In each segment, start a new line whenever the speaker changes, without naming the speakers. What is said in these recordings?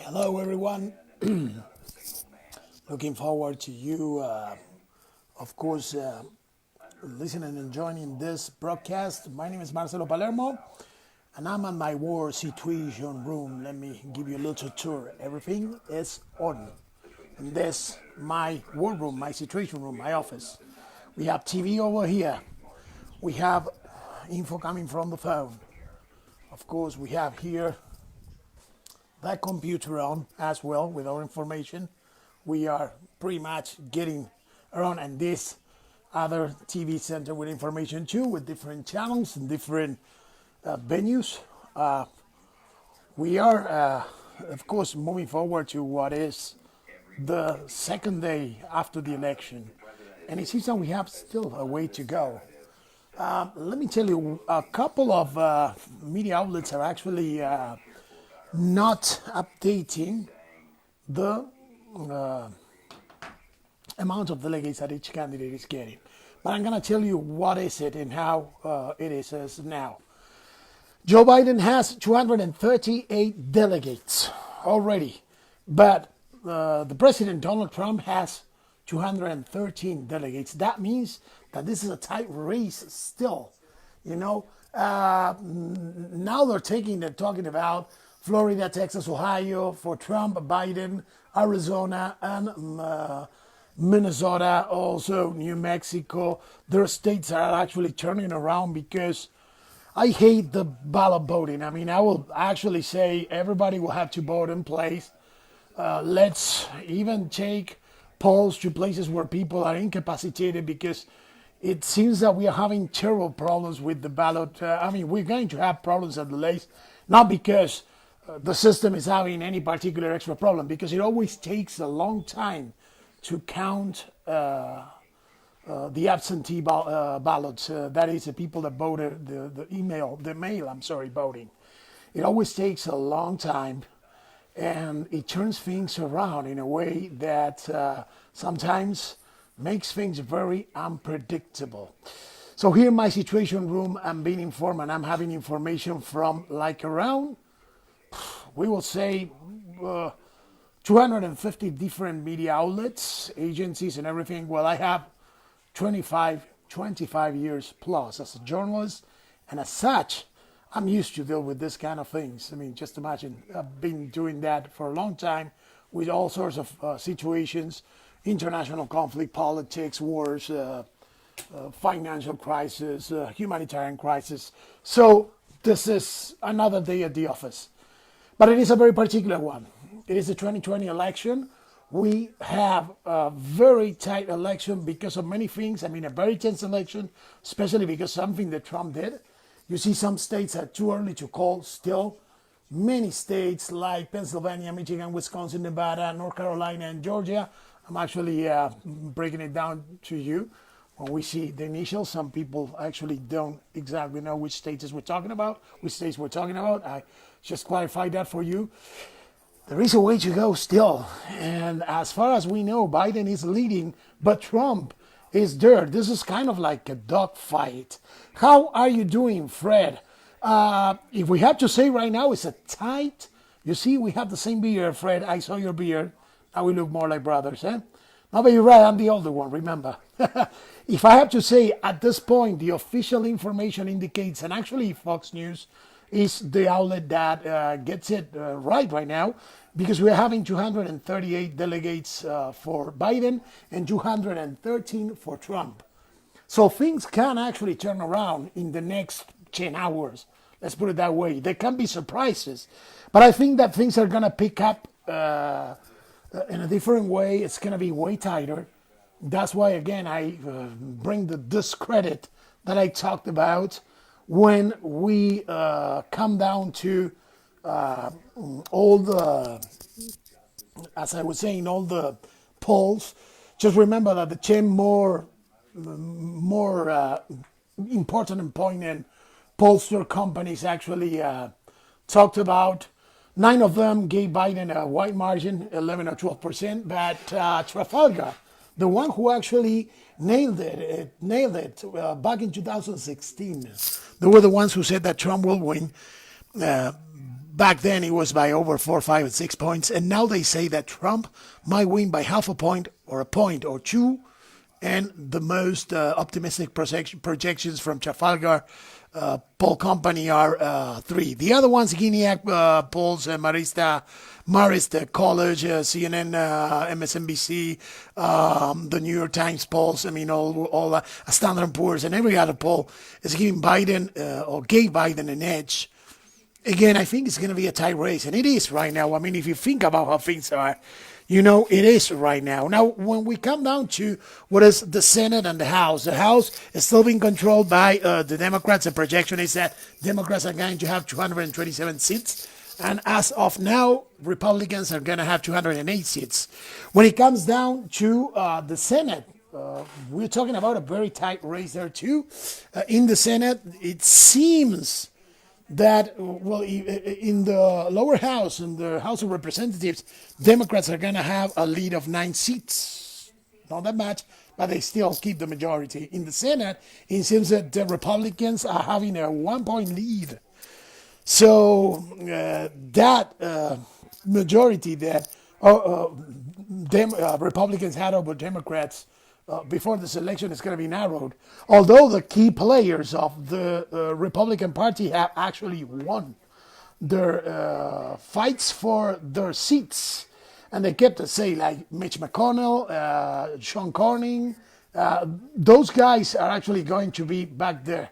Hello, everyone. Looking forward to you, of course, listening and joining this broadcast. My name is Marcelo Palermo, and I'm at my war situation room. Let me give you a little tour. Everything is on. In this, my war room, my situation room, my office. We have TV over here. We have info coming from the phone. Of course, we have here that computer on as well with our information. We are pretty much getting around, and this other TV center with information too, with different channels and different venues. We are, of course, moving forward to what is the second day after the election, and it seems that we have still a way to go. Let me tell you, a couple of media outlets are actually not updating the amount of delegates that each candidate is getting. But I'm going to tell you what is it and how it is as now. Joe Biden has 238 delegates already, but the president, Donald Trump, has 213 delegates. That means that this is a tight race still. You know, now they're talking about Florida, Texas, Ohio for Trump, Biden, Arizona, and Minnesota, also New Mexico. Their states are actually turning around because I hate the ballot voting. I mean, I will actually say everybody will have to vote in place. Let's even take polls to places where people are incapacitated, because it seems that we are having terrible problems with the ballot. We're going to have problems at the least, not because the system is having any particular extra problem, because it always takes a long time to count the absentee ballots. That is, the people that voted, the mail voting. It always takes a long time, and it turns things around in a way that sometimes makes things very unpredictable. So here in my situation room, I'm being informed, and I'm having information from like around, we will say, 250 different media outlets, agencies, and everything. Well, I have 25 years plus as a journalist, and as such, I'm used to deal with this kind of things. I mean, just imagine, I've been doing that for a long time with all sorts of situations, international conflict, politics, wars, financial crisis, humanitarian crisis. So this is another day at the office. But it is a very particular one. It is the 2020 election. We have a very tight election because of many things. I mean, a very tense election, especially because something that Trump did. You see some states are too early to call still. Many states like Pennsylvania, Michigan, Wisconsin, Nevada, North Carolina, and Georgia. I'm actually breaking it down to you. When we see the initials, some people actually don't exactly know which states we're talking about, I just clarified that for you. There is a way to go still. And as far as we know, Biden is leading, but Trump is there. This is kind of like a dogfight. How are you doing, Fred? If we have to say right now, it's a tight. You see, we have the same beard, Fred. I saw your beard. Now we look more like brothers, eh? No, but you're right, I'm the older one, remember. If I have to say, at this point, the official information indicates, and actually Fox News is the outlet that gets it right now, because we're having 238 delegates for Biden and 213 for Trump. So things can actually turn around in the next 10 hours. Let's put it that way. There can be surprises, but I think that things are going to pick up in a different way. It's going to be way tighter. That's why, again, I bring the discredit that I talked about when we come down to all the, as I was saying, all the polls. Just remember that the 10 more important and poignant pollster companies actually talked about. 9 of them gave Biden a wide margin, 11 or 12%, but Trafalgar, the one who actually nailed it back in 2016, they were the ones who said that Trump will win. back then it was by over 4, 5, and 6 points, and now they say that Trump might win by half a point or a point or two, and the most optimistic projections from Trafalgar poll company are 3. The other ones, Guineac polls, Marist College, CNN, MSNBC, the New York Times polls, I mean, all Standard & Poor's and every other poll is giving Biden or gave Biden an edge. Again, I think it's going to be a tight race, and it is right now. I mean, if you think about how things are, you know, it is right now. Now, when we come down to what is the Senate and the House is still being controlled by the Democrats. The projection is that Democrats are going to have 227 seats. And as of now, Republicans are going to have 208 seats. When it comes down to the Senate, we're talking about a very tight race there too. In the Senate, it seems that, well, in the lower house, in the House of Representatives, Democrats are going to have a lead of 9 seats. Not that much, but they still keep the majority. In the Senate, it seems that the Republicans are having a 1-point lead. So that majority that Republicans had over Democrats before this election is going to be narrowed. Although the key players of the Republican Party have actually won their fights for their seats. And they kept to say, like Mitch McConnell, Sean Cornyn, those guys are actually going to be back there.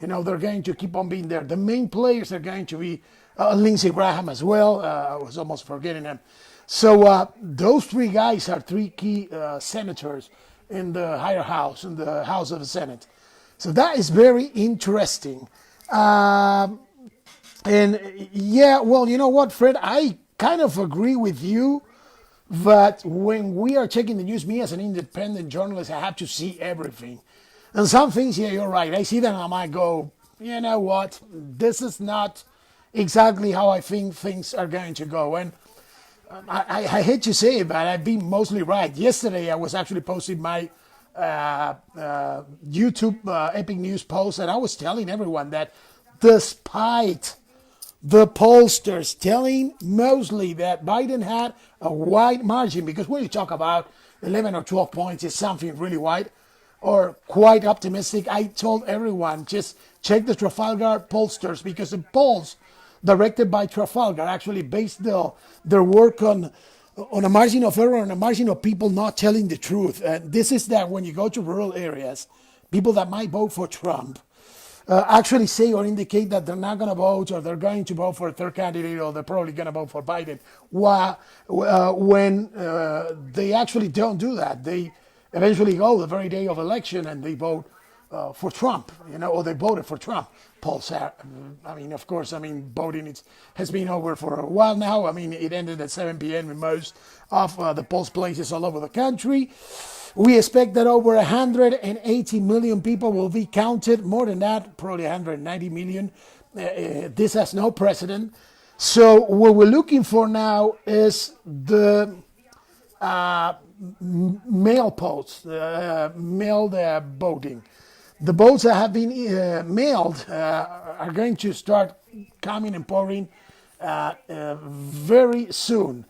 You know, they're going to keep on being there. The main players are going to be Lindsey Graham as well. I was almost forgetting him. So those 3 guys are 3 key senators in the higher house, in the House of the Senate. So that is very interesting. And yeah, well, you know what, Fred? I kind of agree with you. But when we are checking the news, me as an independent journalist, I have to see everything. And some things, yeah, you're right. I see them and I might go, you know what, this is not exactly how I think things are going to go. And I hate to say it, but I've been mostly right. Yesterday, I was actually posting my YouTube Epic News post, and I was telling everyone that despite the pollsters telling mostly that Biden had a wide margin, because when you talk about 11 or 12 points, it's something really wide, or quite optimistic. I told everyone, just check the Trafalgar pollsters, because the polls directed by Trafalgar actually based their work on a margin of error, on a margin of people not telling the truth. And this is that when you go to rural areas, people that might vote for Trump actually say or indicate that they're not going to vote, or they're going to vote for a third candidate, or they're probably going to vote for Biden. When they actually don't do that, they eventually go the very day of election and they vote for Trump, you know, or they voted for Trump. Polls are, I mean, of course, I mean, voting has been over for a while now. I mean, it ended at 7 p.m. in most of the polls places all over the country. We expect that over 180 million people will be counted. More than that, probably 190 million. This has no precedent. So what we're looking for now is the mail polls, mailed voting. The votes that have been mailed are going to start coming and pouring very soon.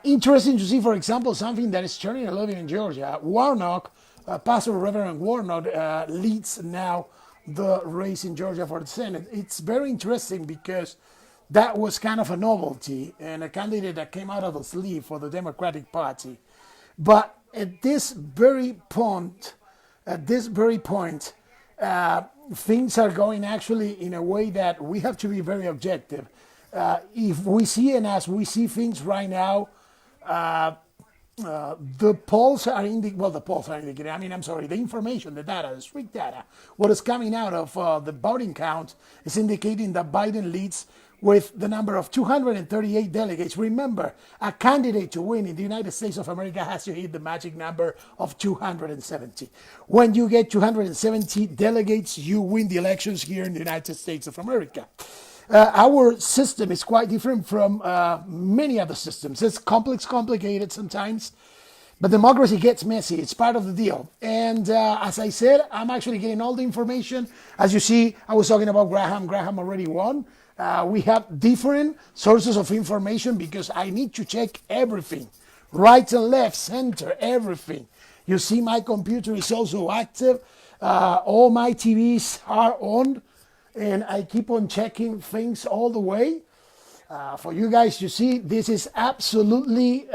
Interesting to see, for example, something that is turning a little bit in Georgia. Warnock, Pastor Reverend Warnock, leads now the race in Georgia for the Senate. It's very interesting because that was kind of a novelty and a candidate that came out of the sleeve for the Democratic Party. But at this very point, things are going actually in a way that we have to be very objective. If we see, and as we see things right now, the polls are indicating, the information, the data, the strict data, what is coming out of the voting count is indicating that Biden leads with the number of 238 delegates. Remember, a candidate to win in the United States of America has to hit the magic number of 270. When you get 270 delegates, you win the elections here in the United States of America. Our system is quite different from many other systems. It's complicated sometimes, but democracy gets messy. It's part of the deal. And as I said, I'm actually getting all the information. As you see, I was talking about Graham. Graham already won. We have different sources of information because I need to check everything, right and left, center, everything. You see, my computer is also active. All my TVs are on, and I keep on checking things all the way. For you guys to see, this is absolutely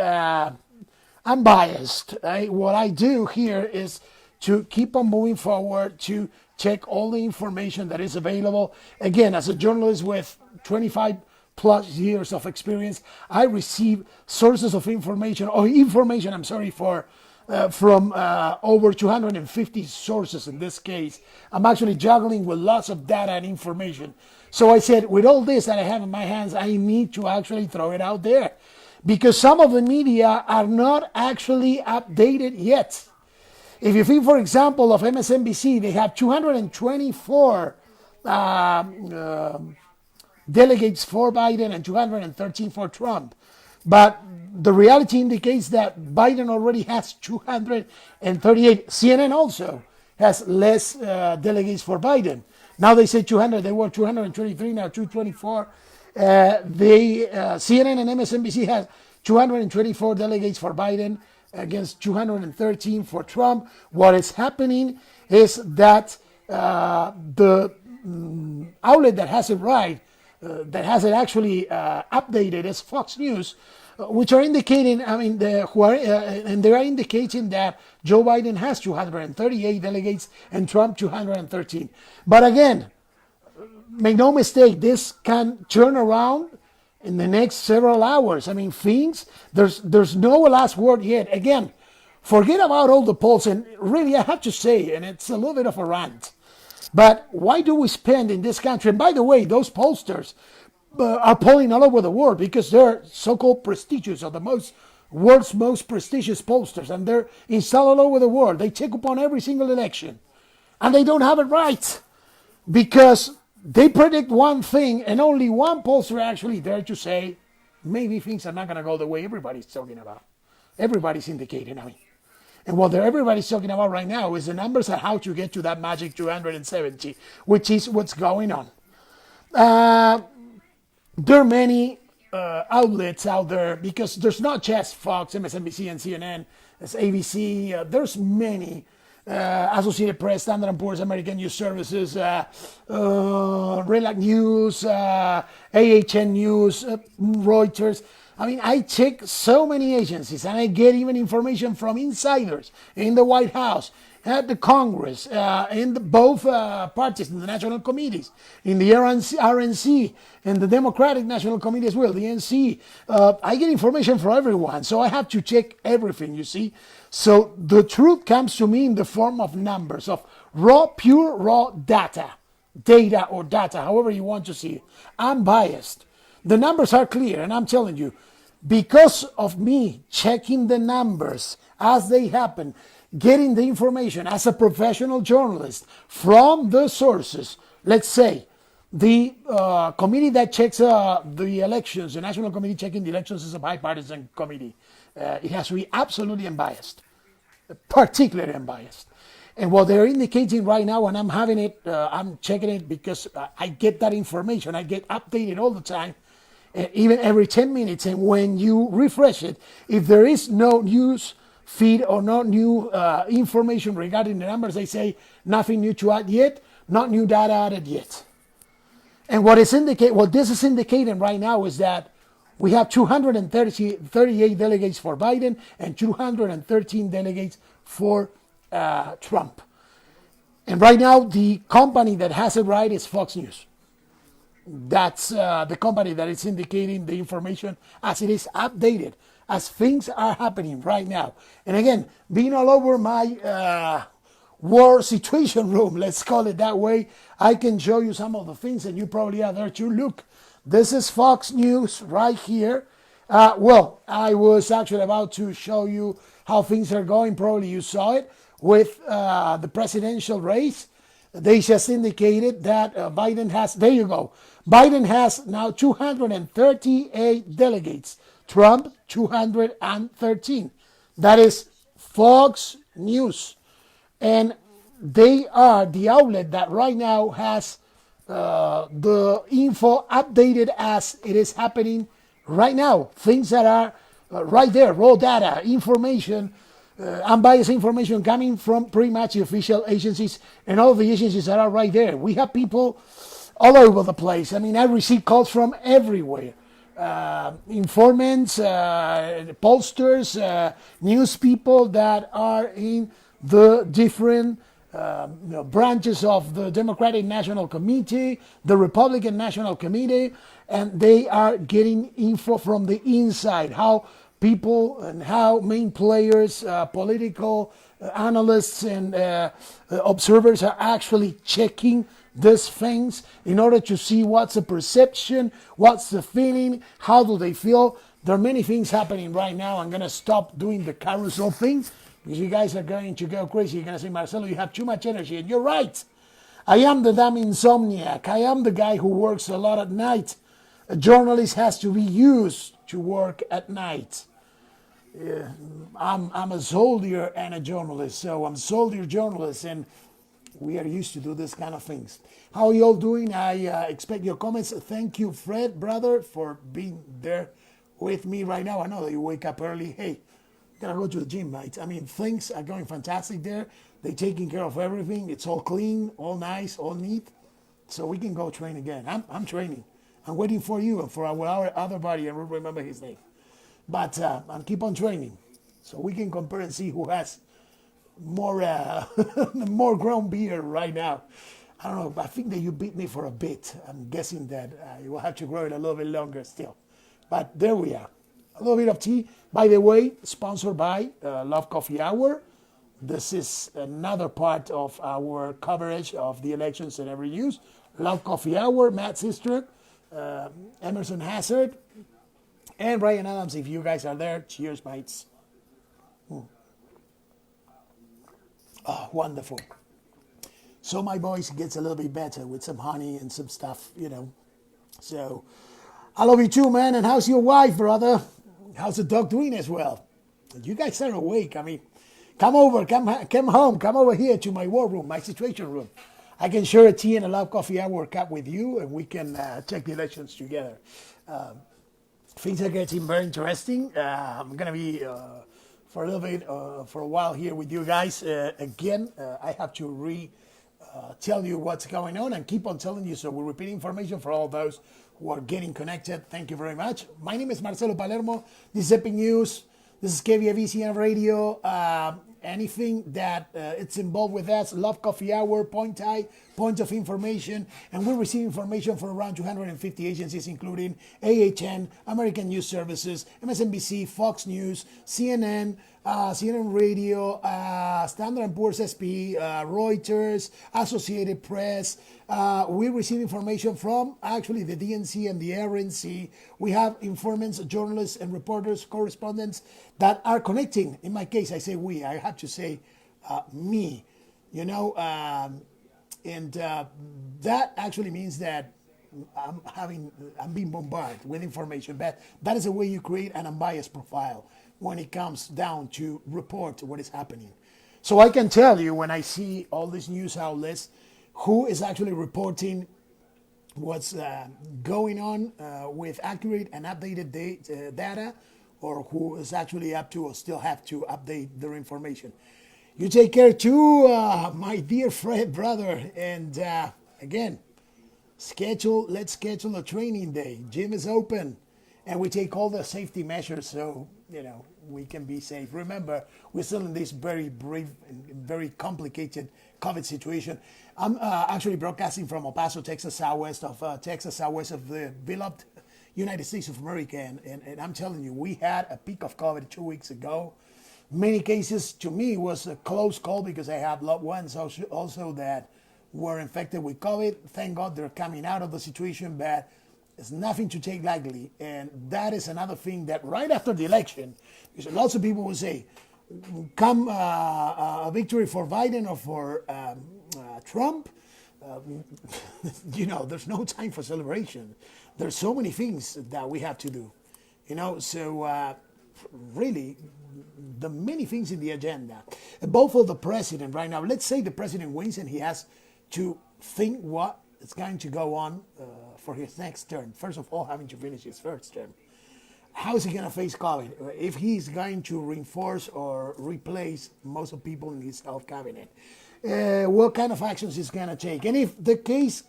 unbiased. What I do here is to keep on moving forward, to check all the information that is available. Again, as a journalist with 25 plus years of experience, I receive sources of information, from over 250 sources in this case. I'm actually juggling with lots of data and information. So I said, with all this that I have in my hands, I need to actually throw it out there, because some of the media are not actually updated yet. If you think, for example, of MSNBC, they have 224 delegates for Biden and 213 for Trump. But the reality indicates that Biden already has 238. CNN also has less delegates for Biden. Now they say 200, they were 223, now 224. CNN and MSNBC has 224 delegates for Biden against 213 for Trump. What is happening is that the outlet that has it right, that has it actually updated, is Fox News, which are indicating, and they are indicating that Joe Biden has 238 delegates and Trump 213. But again, make no mistake, this can turn around in the next several hours. There's no last word yet. Again, forget about all the polls, and really I have to say, and it's a little bit of a rant, but why do we spend in this country, and by the way, those pollsters are polling all over the world because they're so-called prestigious, or the world's most prestigious pollsters, and they're installed all over the world. They check upon every single election, and they don't have it right because they predict one thing, and only one pollster actually dare to say maybe things are not going to go the way everybody's talking about. Everybody's indicating, And what everybody's talking about right now is the numbers and how to get to that magic 270, which is what's going on. There are many outlets out there, because there's not just Fox, MSNBC, and CNN. There's ABC. There's many. Associated Press, Standard & Poor's, American News Services, Relac News, AHN News, Reuters. I check so many agencies, and I get even information from insiders in the White House, at the Congress, in both parties, in the national committees, in the RNC, and the Democratic National Committee as well, the NC. I get information from everyone, so I have to check everything, you see. So the truth comes to me in the form of numbers, of pure raw data, however you want to see it. I'm biased. The numbers are clear, and I'm telling you, because of me checking the numbers as they happen, getting the information as a professional journalist from the sources. Let's say the committee that checks the elections, the National Committee checking the elections, is a bipartisan committee. It has to be absolutely unbiased, particularly unbiased. And what they're indicating right now, and I'm having it, I'm checking it because I get that information. I get updated all the time, even every 10 minutes. And when you refresh it, if there is no news feed or no new information regarding the numbers, they say nothing new to add yet, not new data added yet. And what this is indicating right now is that we have 238 delegates for Biden and 213 delegates for Trump. And right now, the company that has it right is Fox News. That's the company that is indicating the information as it is updated, as things are happening right now. And again, being all over my war situation room, let's call it that way, I can show you some of the things, and you probably are there too. Look, this is Fox News right here. I was actually about to show you how things are going. Probably you saw it with the presidential race. They just indicated that Biden has, there you go. Biden has now 238 delegates. Trump, 213. That is Fox News. And they are the outlet that right now has the info updated as it is happening right now. Things that are right there, raw data, information, unbiased information coming from pretty much the official agencies and all the agencies that are right there. We have people all over the place. I mean, I receive calls from everywhere. Informants, pollsters, news people that are in the different branches of the Democratic National Committee, the Republican National Committee, and they are getting info from the inside, how people and how main players, political analysts and observers are actually checking these things in order to see what's the perception, what's the feeling, how do they feel. There are many things happening right now. I'm going to stop doing the carousel thing because you guys are going to go crazy. You're going to say, Marcelo, you have too much energy. And you're right. I am the damn insomniac. I am the guy who works a lot at night. A journalist has to be used to work at night. I'm a soldier and a journalist, so I'm a soldier journalist, and we are used to do this kind of things. How are you all doing? I expect your comments. Thank you, Fred, brother, for being there with me right now. I know that you wake up early. Hey, gotta go to the gym, mate. I mean, things are going fantastic there. They're taking care of everything. It's all clean, all nice, all neat. So we can go train again. I'm training. I'm waiting for you and for our other buddy. I don't remember his name. But I'll keep on training. So we can compare and see who has more more grown beard right now. I don't know. I think that you beat me for a bit. I'm guessing that you will have to grow it a little bit longer still. But there we are. A little bit of tea. By the way, sponsored by Love Coffee Hour. This is another part of our coverage of the elections and every news. Love Coffee Hour, Matt Sister, Emerson Hazard, and Ryan Adams. If you guys are there, cheers, mates. Oh, wonderful. So my voice gets a little bit better with some honey and some stuff, you know. So I love you too, man. And how's your wife, brother? How's the dog doing as well? You guys are awake. I mean, come over, come home, come over here to my war room, my situation room. I can share a tea and a Love Coffee Hour cup with you, and we can check the elections together. Things are getting very interesting. I'm going to be for a little bit, for a while here with you guys. Again, I have to tell you what's going on and keep on telling you. So we're repeating information for all those who are getting connected. Thank you very much. My name is Marcelo Palermo. This is Epic News. This is KVAVCN Radio. Anything that it's involved with us, Love Coffee Hour, point of information, and we receive information from around 250 agencies, including AHN, American News Services, MSNBC, Fox News, CNN, CNN Radio, Standard & Poor's SP, Reuters, Associated Press. We receive information from actually the DNC and the RNC. We have informants, journalists, and reporters, correspondents that are connecting. In my case, I say we. I have to say me. You know, and that actually means that I'm being bombarded with information. But that is the way you create an unbiased profile when it comes down to report what is happening. So I can tell you when I see all these news outlets who is actually reporting what's going on with accurate and updated data, or who is actually up to or still have to update their information. You take care too, my dear Fred, brother. And again, let's schedule a training day. Gym is open, and we take all the safety measures so, you know, we can be safe. Remember, we're still in this very brief and very complicated COVID situation. I'm actually broadcasting from El Paso, Texas, southwest of the beloved United States of America. And I'm telling you, we had a peak of COVID 2 weeks ago. Many cases, to me, was a close call because I have loved ones also that were infected with COVID. Thank God they're coming out of the situation, but it's nothing to take lightly. And that is another thing that right after the election, because lots of people will say, come a victory for Biden or for Trump. You know, there's no time for celebration. There's so many things that we have to do. You know, so really, the many things in the agenda. Both of the president right now, let's say the president wins and he has to think what is going to go on for his next term. First of all, having to finish his first term. How is he going to face COVID? If he's going to reinforce or replace most of the people in his health cabinet, what kind of actions he's going to take? And if the case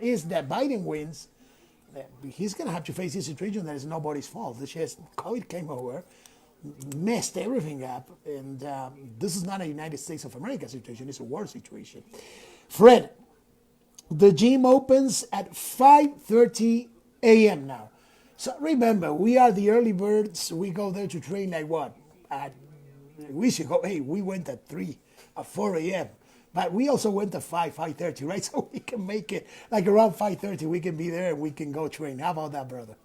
is that Biden wins, he's going to have to face this situation that is nobody's fault. It's just COVID came over, messed everything up, and this is not a United States of America situation, it's a war situation. Fred, the gym opens at 5:30 a.m. now. So remember, we are the early birds. We go there to train like what? We should go, hey, we went at 4 a.m. But we also went at 5:30, right? So we can make it like around 5:30. We can be there and we can go train. How about that, brother?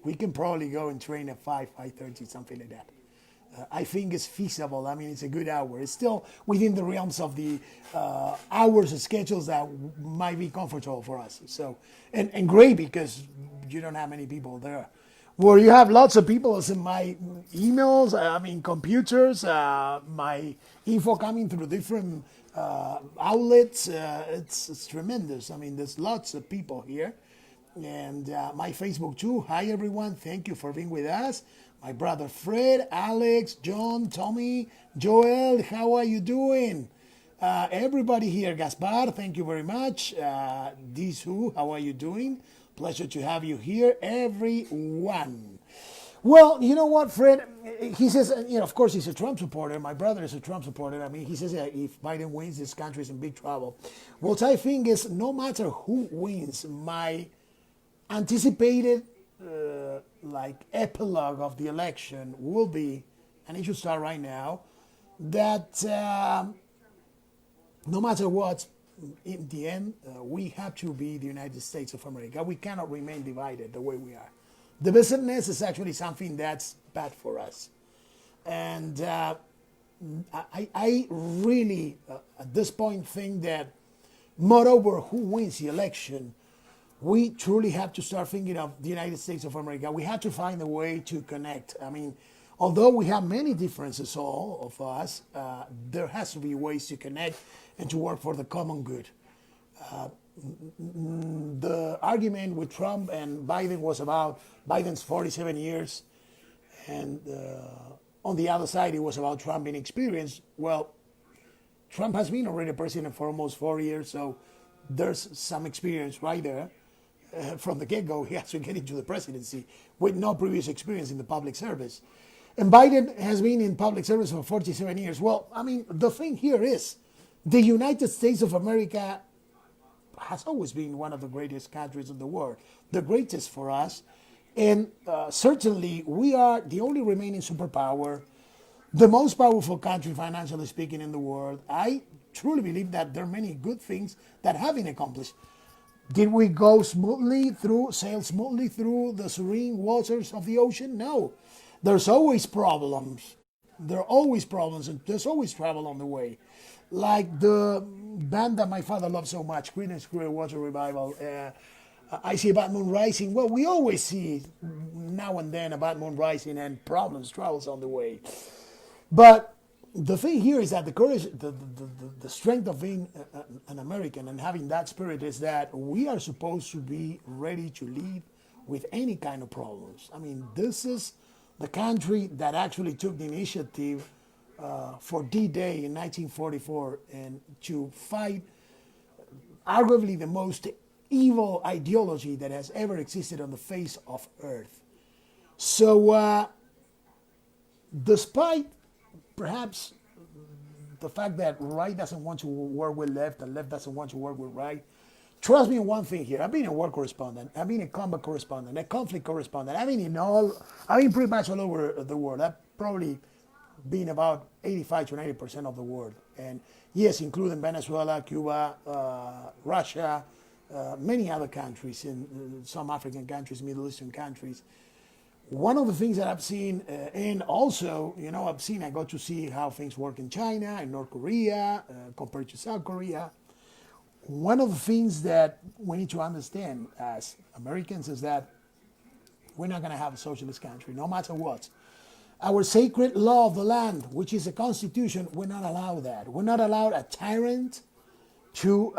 We can probably go and train at 5:30, something like that. I think it's feasible. I mean, it's a good hour. It's still within the realms of the hours and schedules that might be comfortable for us. So, and great because you don't have many people there. Well, you have lots of people as in my emails, computers, my info coming through different outlets. It's tremendous. I mean, there's lots of people here. And my Facebook too. Hi, everyone. Thank you for being with us. My brother Fred, Alex, John, Tommy, Joel, how are you doing? Everybody here, Gaspar, thank you very much. Disu, how are you doing? Pleasure to have you here, everyone. Well, you know what, Fred? He says, of course, he's a Trump supporter. My brother is a Trump supporter. I mean, he says if Biden wins, this country is in big trouble. What I think is no matter who wins, my anticipated epilogue of the election will be, and it should start right now, that no matter what, in the end, we have to be the United States of America. We cannot remain divided the way we are. Divisiveness is actually something that's bad for us. And I really, at this point, think that moreover who wins the election, we truly have to start thinking of the United States of America. We have to find a way to connect. I mean, although we have many differences, all of us, there has to be ways to connect and to work for the common good. The argument with Trump and Biden was about Biden's 47 years, and on the other side, it was about Trump being experienced. Well, Trump has been already president for almost 4 years, so there's some experience right there. From the get-go, he has to get into the presidency with no previous experience in the public service. And Biden has been in public service for 47 years. Well, I mean, the thing here is the United States of America has always been one of the greatest countries in the world, the greatest for us. And certainly, we are the only remaining superpower, the most powerful country, financially speaking, in the world. I truly believe that there are many good things that have been accomplished. Did we sail smoothly through the serene waters of the ocean? No. There's always problems. There are always problems, and there's always trouble on the way. Like the band that my father loved so much, Creedence Clearwater Revival. I see a bad moon rising. Well, we always see now and then a bad moon rising and troubles on the way. But the thing here is that the courage, the strength of being an American and having that spirit is that we are supposed to be ready to lead with any kind of problems. I mean, this is the country that actually took the initiative for D-Day in 1944 and to fight arguably the most evil ideology that has ever existed on the face of Earth. So, despite perhaps the fact that right doesn't want to work with left and left doesn't want to work with right, trust me in one thing here. I've been a war correspondent, I've been a combat correspondent, a conflict correspondent, I've been pretty much all over the world. I've probably been about 85 to 90% of the world. And yes, including Venezuela, Cuba, Russia, many other countries, in some African countries, Middle Eastern countries. One of the things that I've seen, and also, I got to see how things work in China and North Korea compared to South Korea. One of the things that we need to understand as Americans is that we're not going to have a socialist country, no matter what. Our sacred law of the land, which is the Constitution, we're not allowed that. We're not allowed a tyrant to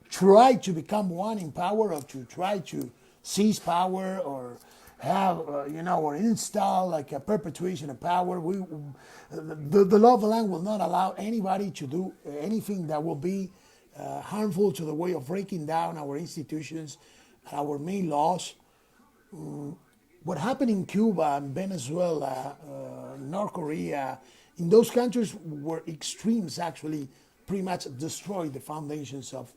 try to become one in power or to try to seize power or have, or install like a perpetuation of power. The law of the land will not allow anybody to do anything that will be harmful to the way of breaking down our institutions, our main laws. What happened in Cuba and Venezuela, North Korea, in those countries where extremes actually pretty much destroyed the foundations of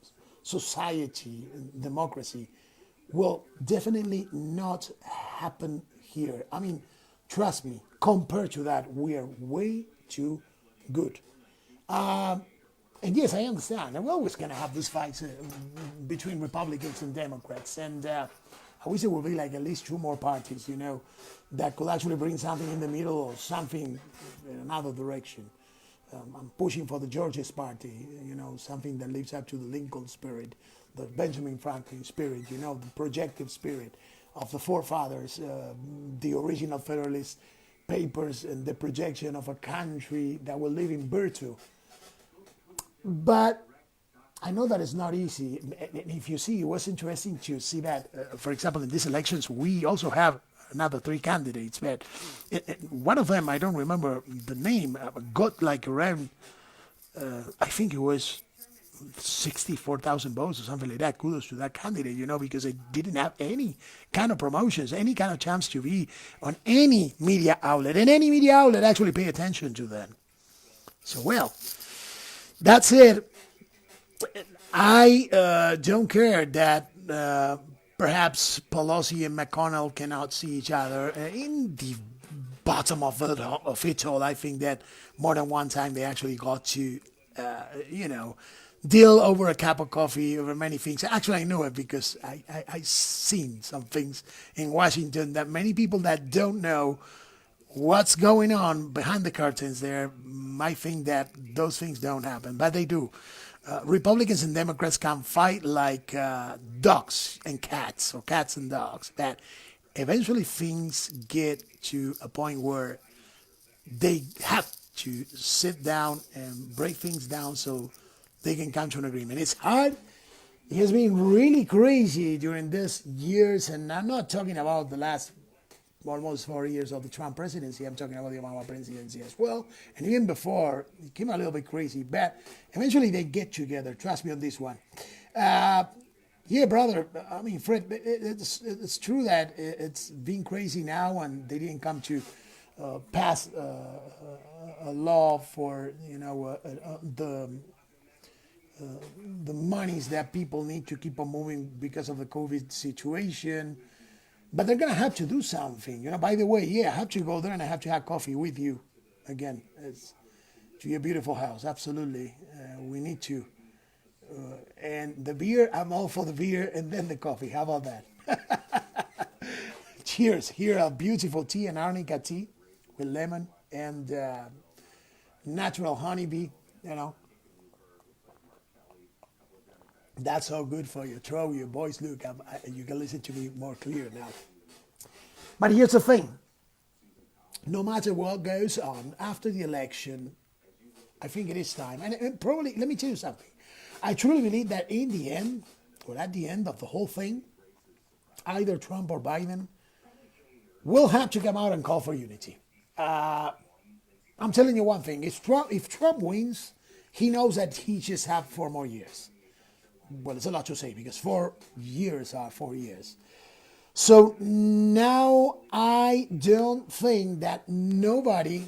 society and democracy, will definitely not happen here. I mean, trust me, compared to that, we are way too good. And yes, I understand. And we're always going to have these fights between Republicans and Democrats. And I wish there would be like at least two more parties, that could actually bring something in the middle or something in another direction. I'm pushing for the Georges Party, something that lives up to the Lincoln spirit, the Benjamin Franklin spirit, the projective spirit of the forefathers, the original Federalist Papers, and the projection of a country that will live in virtue. But I know that it's not easy. And if you see, it was interesting to see that, for example, in these elections, we also have another three candidates. But one of them, I don't remember the name, got like around, I think it was 64,000 votes or something like that. Kudos to that candidate, because they didn't have any kind of promotions, any kind of chance to be on any media outlet. And any media outlet actually pay attention to them. So, well, that's it. I don't care that perhaps Pelosi and McConnell cannot see each other. In the bottom of it all, I think that more than one time they actually got to, deal over a cup of coffee, over many things. Actually, I know it because I seen some things in Washington that many people that don't know what's going on behind the curtains there might think that those things don't happen, but they do. Republicans and Democrats can fight like dogs and cats, or cats and dogs, but eventually things get to a point where they have to sit down and break things down so they can come to an agreement. It's hard. It has been really crazy during these years, and I'm not talking about the last almost 4 years of the Trump presidency. I'm talking about the Obama presidency as well. And even before, it came a little bit crazy, but eventually they get together. Trust me on this one. Yeah, brother, I mean, Fred, it's true that it's been crazy now, and they didn't come to pass a law for, the monies that people need to keep on moving because of the COVID situation. But they're going to have to do something. By the way, yeah, I have to go there and I have to have coffee with you again. It's to your beautiful house. Absolutely. We need to. And the beer, I'm all for the beer and then the coffee. How about that? Cheers. Here, a beautiful tea, an arnica tea with lemon and natural honeybee, That's so good for your throat, your voice. Look, you can listen to me more clear now. But here's the thing. No matter what goes on after the election, I think it is time. And probably, let me tell you something. I truly believe that in the end, or at the end of the whole thing, either Trump or Biden will have to come out and call for unity. I'm telling you one thing. If Trump wins, he knows that he just have 4 more years. Well, it's a lot to say because 4 years are 4 years. So now I don't think that nobody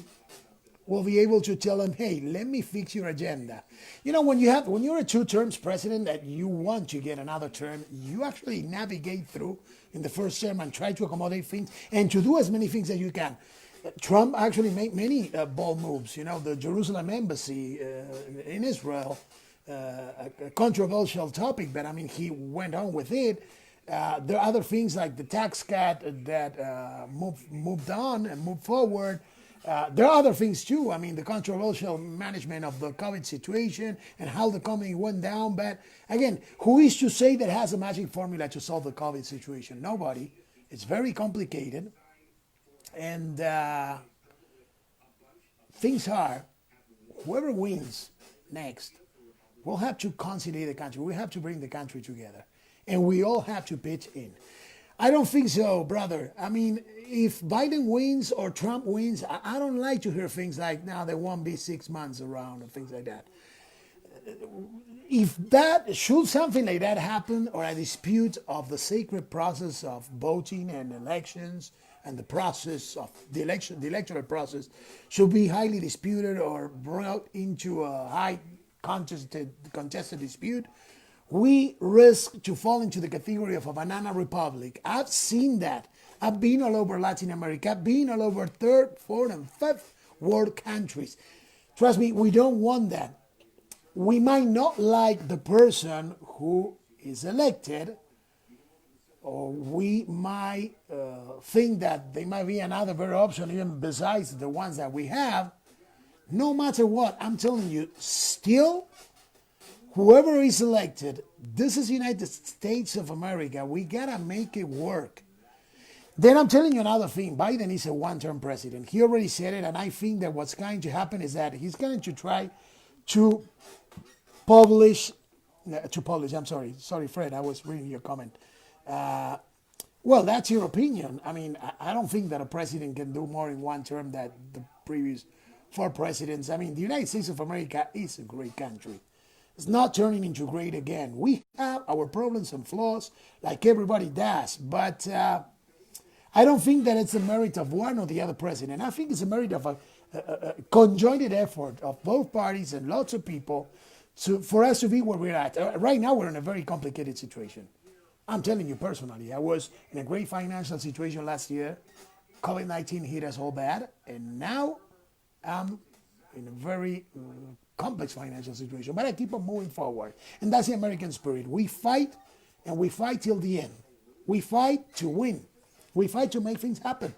will be able to tell him, hey, let me fix your agenda. When you're a 2 terms president that you want to get another term, you actually navigate through in the first term and try to accommodate things and to do as many things as you can. Trump actually made many bold moves. The Jerusalem embassy in Israel, a controversial topic, but I mean, he went on with it. There are other things like the tax cut that moved on and moved forward. There are other things too. I mean, the controversial management of the COVID situation and how the economy went down. But again, who is to say that has a magic formula to solve the COVID situation? Nobody. It's very complicated. And things are, whoever wins next we'll have to conciliate the country. We have to bring the country together. And we all have to pitch in. I don't think so, brother. I mean, if Biden wins or Trump wins, I don't like to hear things like, now there won't be 6 months around or things like that. If that, should something like that happen, or a dispute of the sacred process of voting and elections and the process of the electoral process should be highly disputed or brought into a high contested dispute, we risk to fall into the category of a banana republic. I've seen that. I've been all over Latin America. I've been all over third, fourth, and fifth world countries. Trust me, we don't want that. We might not like the person who is elected, or we might think that there might be another better option even besides the ones that we have. No matter what, I'm telling you, still, whoever is elected, this is United States of America. We gotta make it work. Then I'm telling you another thing. Biden is a one-term president. He already said it, and I think that what's going to happen is that he's going to try to I'm sorry, Fred, I was reading your comment. Well, that's your opinion. I mean, I don't think that a president can do more in one term than the previous 4 presidents. I mean, the United States of America is a great country. It's not turning into great again. We have our problems and flaws like everybody does, but I don't think that it's a merit of one or the other president. I think it's a merit of a conjoined effort of both parties and lots of people for us to be where we're at. Right now, we're in a very complicated situation. I'm telling you personally, I was in a great financial situation last year. COVID-19 hit us all bad, and now I'm in a very complex financial situation. But I keep on moving forward, and that's the American spirit. We fight, and we fight till the end. We fight to win. We fight to make things happen.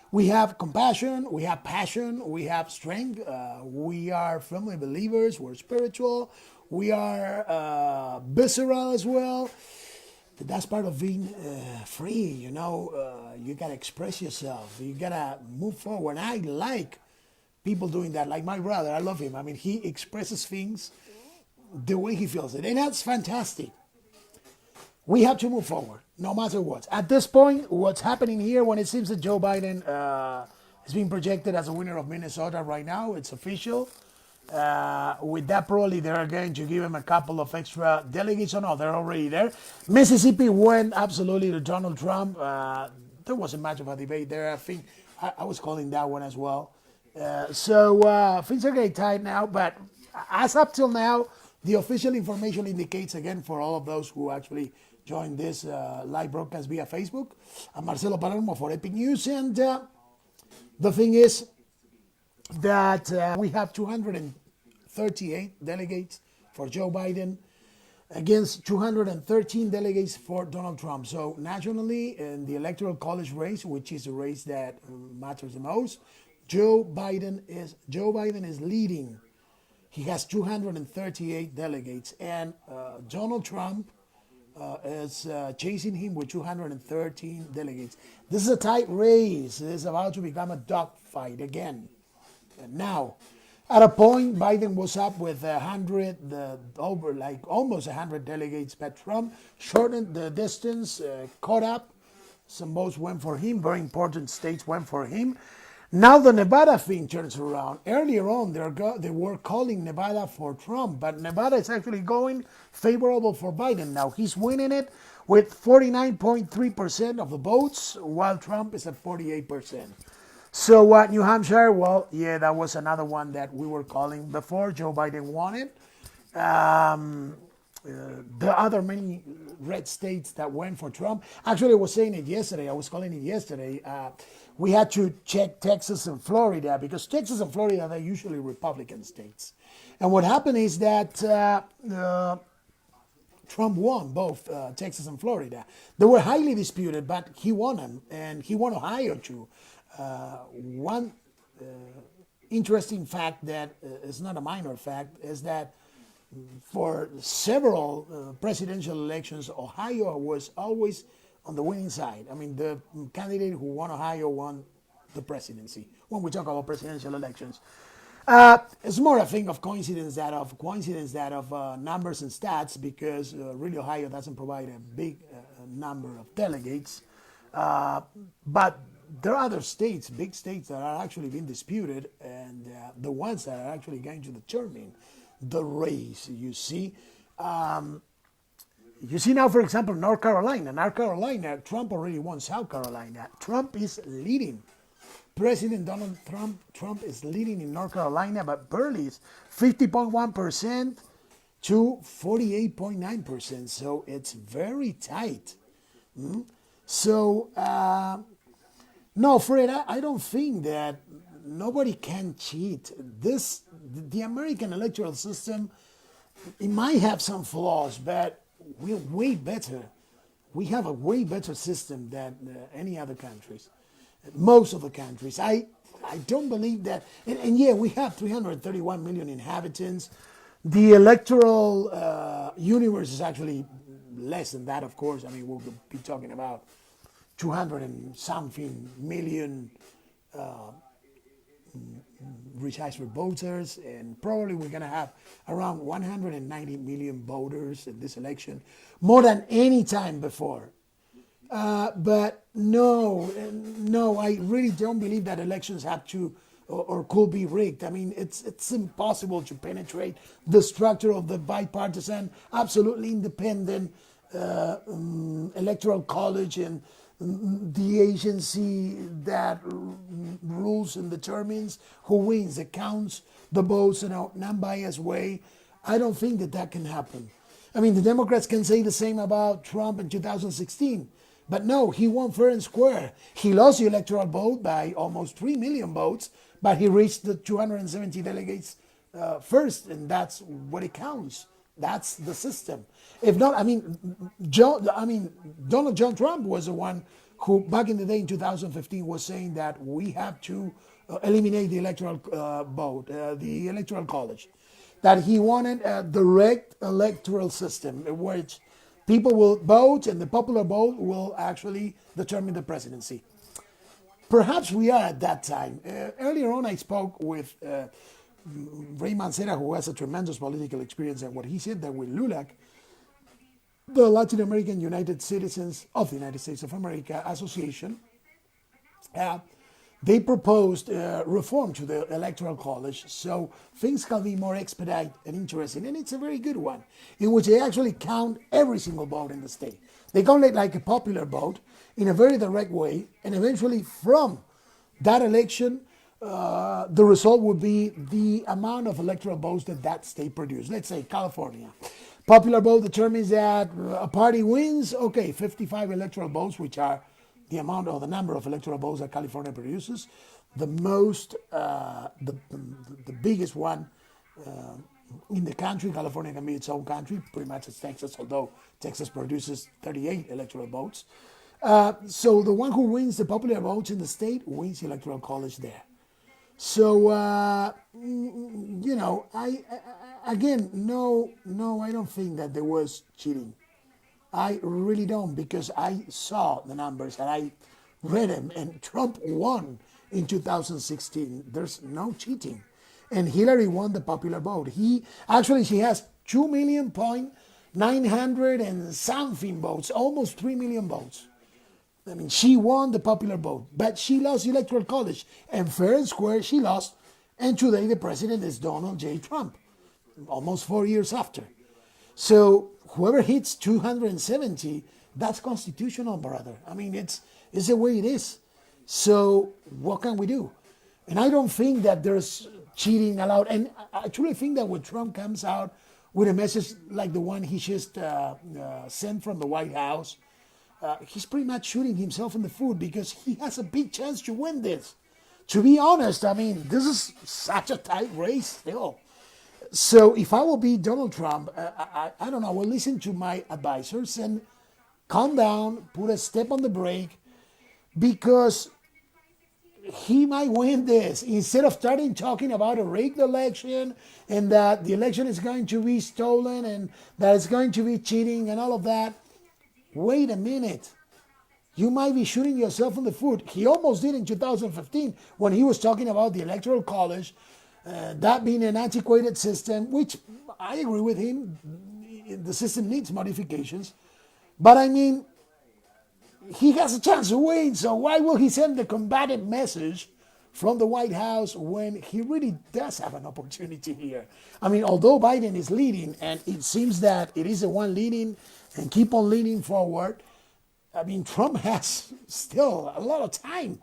We have compassion, we have passion, we have strength. We are firmly believers, we're spiritual, we are visceral as well. But that's part of being free, you know. You gotta express yourself, you gotta move forward. I like people doing that, like my brother, I love him. I mean, he expresses things the way he feels it, and that's fantastic. We have to move forward, no matter what. At this point, what's happening here, when it seems that Joe Biden is being projected as a winner of Minnesota right now, it's official. With that, probably they're going to give him a couple of extra delegates. Or no, they're already there. Mississippi went absolutely to Donald Trump. There wasn't much of a debate there. I think I was calling that one as well. So things are getting tight now, but as up till now, the official information indicates, again, for all of those who actually joined this live broadcast via Facebook, I'm Marcelo Palermo for Epic News, and the thing is that we have 238 delegates for Joe Biden against 213 delegates for Donald Trump. So nationally, in the Electoral College race, which is the race that matters the most, Joe Biden is leading. He has 238 delegates, and Donald Trump is chasing him with 213 delegates. This is a tight race. It is about to become a dogfight again. And now, at a point, Biden was up with 100, almost 100 delegates, but Trump shortened the distance, caught up. Some votes went for him. Very important states went for him. Now the Nevada thing turns around. Earlier on, they were calling Nevada for Trump, but Nevada is actually going favorable for Biden. Now he's winning it with 49.3% of the votes, while Trump is at 48%. So New Hampshire, well, yeah, that was another one that we were calling before. Joe Biden won it. The other many red states that went for Trump. Actually, I was saying it yesterday. I was calling it yesterday. We had to check Texas and Florida, because Texas and Florida, they're usually Republican states. And what happened is that Trump won both Texas and Florida. They were highly disputed, but he won them, and he won Ohio too. One interesting fact that is not a minor fact is that for several presidential elections, Ohio was always on the winning side. I mean, the candidate who won Ohio won the presidency when we talk about presidential elections. It's more a thing of coincidence that of numbers and stats, because really Ohio doesn't provide a big number of delegates, but there are other states, big states, that are actually being disputed, and the ones that are actually going to determine the race. You see now, for example, North Carolina. Trump already won South Carolina. Trump is leading. President Donald Trump is leading in North Carolina, but barely, is 50.1% to 48.9%. So it's very tight. So, no, Fred, I don't think that nobody can cheat. The American electoral system, it might have some flaws, but we're way better. We have a way better system than any other countries. Most of the countries. I don't believe that. And yeah, we have 331 million inhabitants. The electoral universe is actually less than that, of course. I mean, we'll be talking about 200 and something million registered voters, and probably we're going to have around 190 million voters in this election, more than any time before. But no, I really don't believe that elections have to or could be rigged. I mean, it's impossible to penetrate the structure of the bipartisan, absolutely independent electoral college and the agency that rules and determines who wins, that counts the votes in a non-biased way. I don't think that can happen. I mean, the Democrats can say the same about Trump in 2016. But no, he won fair and square. He lost the electoral vote by almost 3 million votes, but he reached the 270 delegates first, and that's what it counts. That's the system. If not, Donald John Trump was the one who, back in the day in 2015, was saying that we have to eliminate the electoral vote, the electoral college, that he wanted a direct electoral system in which people will vote, and the popular vote will actually determine the presidency. Perhaps we are at that time. Earlier on, I spoke with Ray Mancera, who has a tremendous political experience, and what he said that with LULAC, the Latin American United Citizens of the United States of America Association, they proposed reform to the electoral college so things can be more expedite and interesting. And it's a very good one, in which they actually count every single vote in the state. They count it like a popular vote in a very direct way, and eventually from that election, the result would be the amount of electoral votes that state produced. Let's say California. Popular vote determines that a party wins, okay, 55 electoral votes, which are the amount or the number of electoral votes that California produces. The biggest one in the country. California can be its own country, pretty much as Texas, although Texas produces 38 electoral votes. So the one who wins the popular votes in the state wins the electoral college there. So, I don't think that there was cheating. I really don't, because I saw the numbers and I read them, and Trump won in 2016. There's no cheating. And Hillary won the popular vote. She has 2,900,000 and something votes, almost 3 million votes. I mean, she won the popular vote, but she lost the electoral college, and fair and square she lost. And today the president is Donald J. Trump, almost 4 years after. So whoever hits 270, that's constitutional, brother. I mean, it's the way it is. So what can we do? And I don't think that there's cheating allowed. And I truly think that when Trump comes out with a message like the one he just sent from the White House, he's pretty much shooting himself in the foot, because he has a big chance to win this. To be honest, I mean, this is such a tight race still. So if I will be Donald Trump, I don't know, I will listen to my advisors and calm down, put a step on the brake, because he might win this. Instead of starting talking about a rigged election and that the election is going to be stolen and that it's going to be cheating and all of that, wait a minute. You might be shooting yourself in the foot. He almost did in 2015 when he was talking about the Electoral College, That being an antiquated system, which I agree with him, the system needs modifications. But I mean, he has a chance to win, so why will he send the combative message from the White House when he really does have an opportunity here? I mean, although Biden is leading, and it seems that it is the one leading and keep on leaning forward, I mean, Trump has still a lot of time.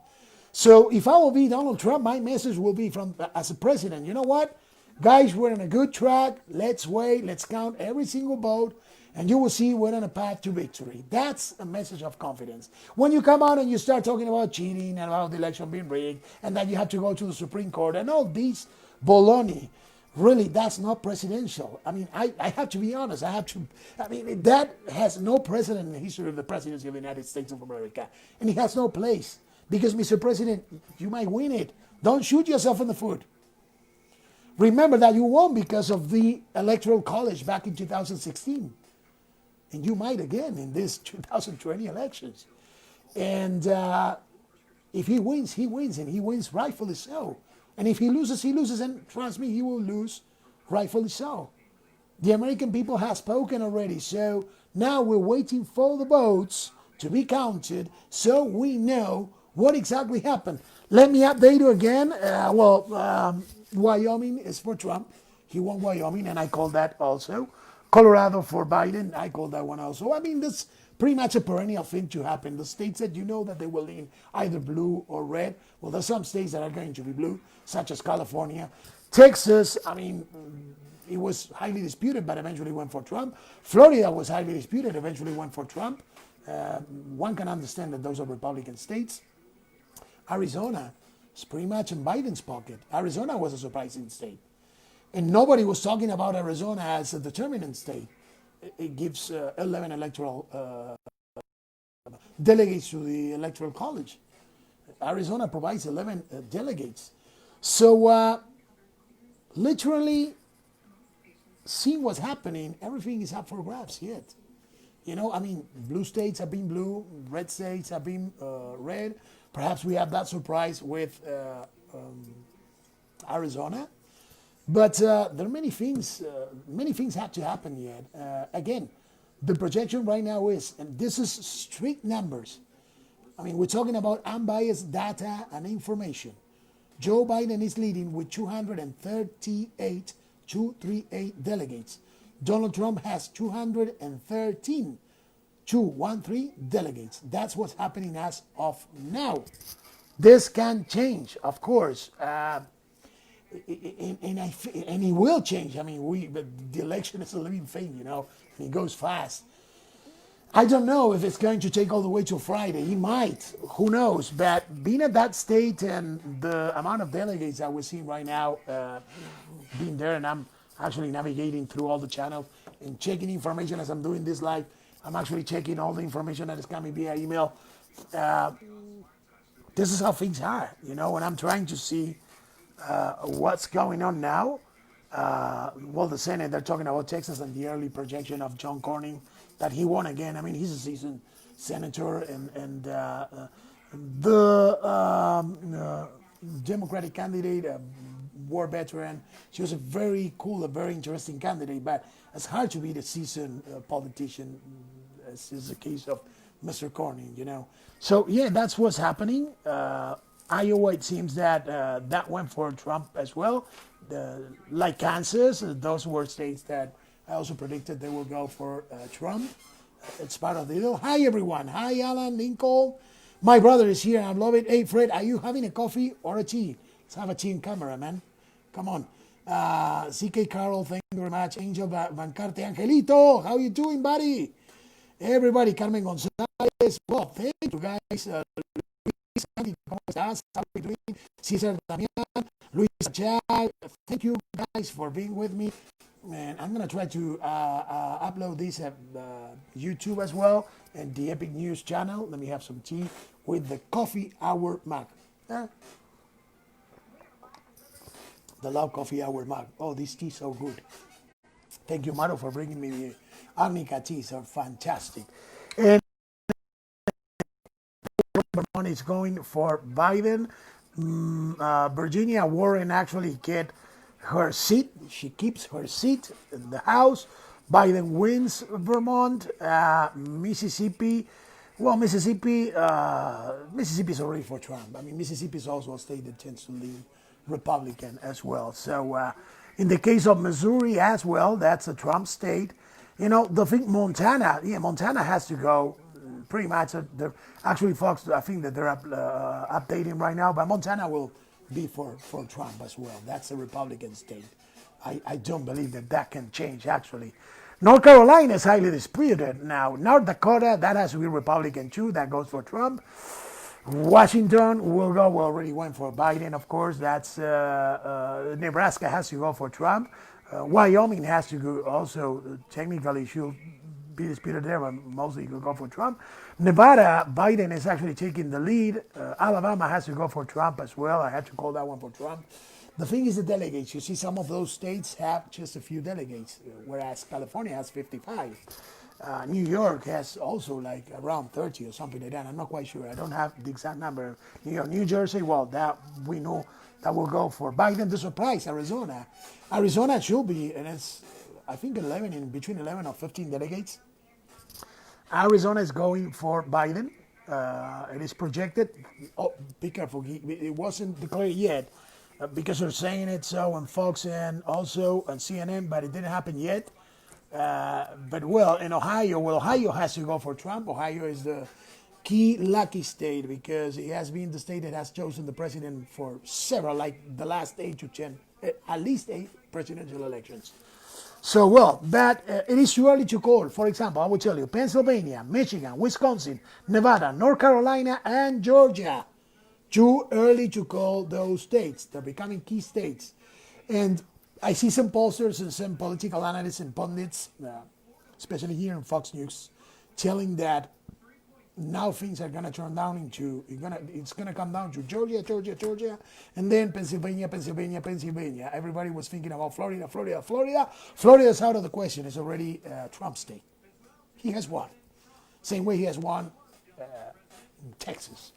So if I will be Donald Trump, my message will be from as a president, you know what? Guys, we're on a good track. Let's wait. Let's count every single vote. And you will see we're on a path to victory. That's a message of confidence. When you come out and you start talking about cheating and about the election being rigged and that you have to go to the Supreme Court and all these baloney, really, that's not presidential. I mean, I have to be honest. I mean, that has no precedent in the history of the presidency of the United States of America. And it has no place. Because, Mr. President, you might win it. Don't shoot yourself in the foot. Remember that you won because of the Electoral College back in 2016. And you might again in this 2020 elections. And if he wins, and he wins rightfully so. And if he loses, and trust me, he will lose rightfully so. The American people have spoken already, so now we're waiting for the votes to be counted so we know what exactly happened. Let me update you again. Wyoming is for Trump. He won Wyoming, and I call that also. Colorado for Biden, I call that one also. I mean, that's pretty much a perennial thing to happen. The states that you know that they will lean either blue or red. Well, there's some states that are going to be blue, such as California. Texas, I mean, it was highly disputed, but eventually went for Trump. Florida was highly disputed, eventually went for Trump. One can understand that those are Republican states. Arizona is pretty much in Biden's pocket. Arizona was a surprising state. And nobody was talking about Arizona as a determinant state. It gives 11 electoral delegates to the Electoral College. Arizona provides 11 delegates. So literally, seeing what's happening, everything is up for grabs yet. You know, I mean, blue states have been blue, red states have been red. Perhaps we have that surprise with Arizona. But there are many things have to happen yet. Again, the projection right now is, and this is strict numbers. I mean, we're talking about unbiased data and information. Joe Biden is leading with 238 delegates. Donald Trump has 213 delegates. That's what's happening as of now. This can change, of course. And it will change. I mean, the election is a living thing, you know, and it goes fast. I don't know if it's going to take all the way till Friday. It might. Who knows? But being at that state and the amount of delegates that we're seeing right now, being there, and I'm actually navigating through all the channels and checking information as I'm doing this live. I'm actually checking all the information that is coming via email. This is how things are, you know, and I'm trying to see what's going on now. Well, the Senate, they're talking about Texas and the early projection of John Cornyn that he won again. I mean, he's a seasoned senator, and the Democratic candidate, war veteran. She was a very cool, a very interesting candidate, but it's hard to be the seasoned politician, as is the case of Mr. Cornyn, you know. So, yeah, that's what's happening. Iowa, it seems that that went for Trump as well. Like Kansas, those were states that I also predicted they will go for Trump. It's part of the deal. Hi, everyone. Hi, Alan, Lincoln. My brother is here, and I love it. Hey, Fred, are you having a coffee or a tea? Let's have a tea in camera, man. Come on. CK Carroll, thank you very much. Angel Bancarte, Angelito, how you doing, buddy? Everybody, Carmen Gonzalez. Well, thank you, guys. ¿Cómo estás? How are you doing? Cesar Damián, Luis Chag, thank you guys for being with me. And I'm going to try to upload this at YouTube as well and the Epic News channel. Let me have some tea with the Coffee Hour mug. The Love Coffee Hour mug. Oh, this tea is so good. Thank you, Maro, for bringing me the Arnica teas. Are fantastic. And money is going for Biden. Virginia Warren actually get her seat. She keeps her seat in the House. Biden wins Vermont, Mississippi. Well, Mississippi is already for Trump. I mean, Mississippi is also a state that tends to lean Republican as well. So, in the case of Missouri as well, that's a Trump state. The thing Montana, Montana has to go pretty much. Actually, folks, I think that they're updating right now, but Montana will be for Trump as well. That's a Republican state. I don't believe that can change, actually. North Carolina is highly disputed. Now, North Dakota, that has to be Republican too. That goes for Trump. Washington will go. We already went for Biden, of course. That's Nebraska has to go for Trump. Wyoming has to go also. Technically, should be disputed there, but mostly will go for Trump. Nevada, Biden is actually taking the lead. Alabama has to go for Trump as well. I had to call that one for Trump. The thing is the delegates. You see, some of those states have just a few delegates, whereas California has 55. New York has also like around 30 or something like that. I'm not quite sure. I don't have the exact number. New Jersey, well, that we know that will go for Biden. The surprise, Arizona. Arizona should be, and it's, I think, between 11 or 15 delegates. Arizona is going for Biden. It is projected. Oh, be careful. It wasn't declared yet. Because they're saying it so on Fox and also on CNN, but it didn't happen yet. But well, in Ohio has to go for Trump. Ohio is the key lucky state because it has been the state that has chosen the president for several, like the last 8 to 10, at least 8 presidential elections. So, well, but it is too early to call. For example, I will tell you, Pennsylvania, Michigan, Wisconsin, Nevada, North Carolina, and Georgia. Too early to call those states. They're becoming key states. And I see some pollsters and some political analysts and pundits, especially here in Fox News, telling that now things are going to turn down into, it's going to come down to Georgia, and then Pennsylvania. Everybody was thinking about Florida. Florida is out of the question. It's already Trump state. He has won. Same way he has won Texas.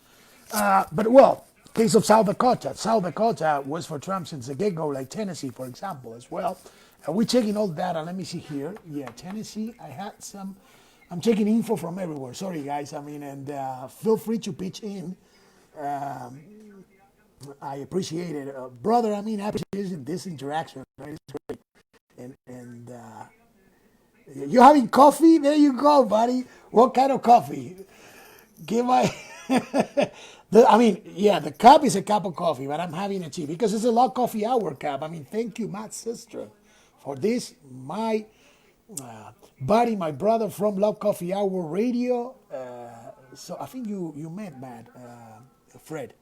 But well, case of South Dakota. South Dakota was for Trump since the get-go, like Tennessee, for example, as well. We're checking all data. Let me see here. Yeah, Tennessee, I had some. I'm checking info from everywhere. Sorry, guys. I mean, and feel free to pitch in. I appreciate it. Brother, I mean, I appreciate this interaction. It's great. And you're having coffee? There you go, buddy. What kind of coffee? Give my... the cup is a cup of coffee, but I'm having a tea because it's a Log Coffee Hour cup. I mean, thank you, Matt's sister, for this. My buddy, my brother from Log Coffee Hour Radio. So I think you met Matt, Fred,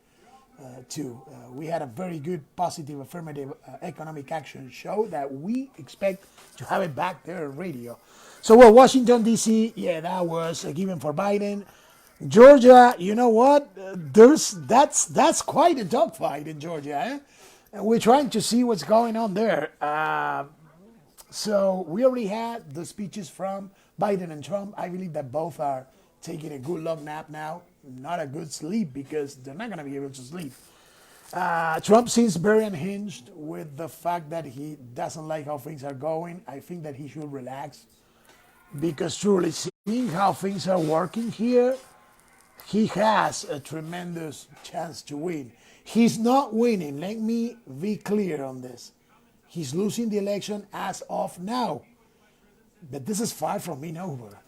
too. We had a very good, positive, affirmative economic action show that we expect to have it back there on radio. So, well, Washington, D.C., yeah, that was a given for Biden. Georgia, you know what? That's quite a dogfight in Georgia, eh? And we're trying to see what's going on there. So we already had the speeches from Biden and Trump. I believe that both are taking a good long nap now, not a good sleep because they're not going to be able to sleep. Trump seems very unhinged with the fact that he doesn't like how things are going. I think that he should relax because truly seeing how things are working here, he has a tremendous chance to win. He's not winning. Let me be clear on this. He's losing the election as of now. But this is far from being over.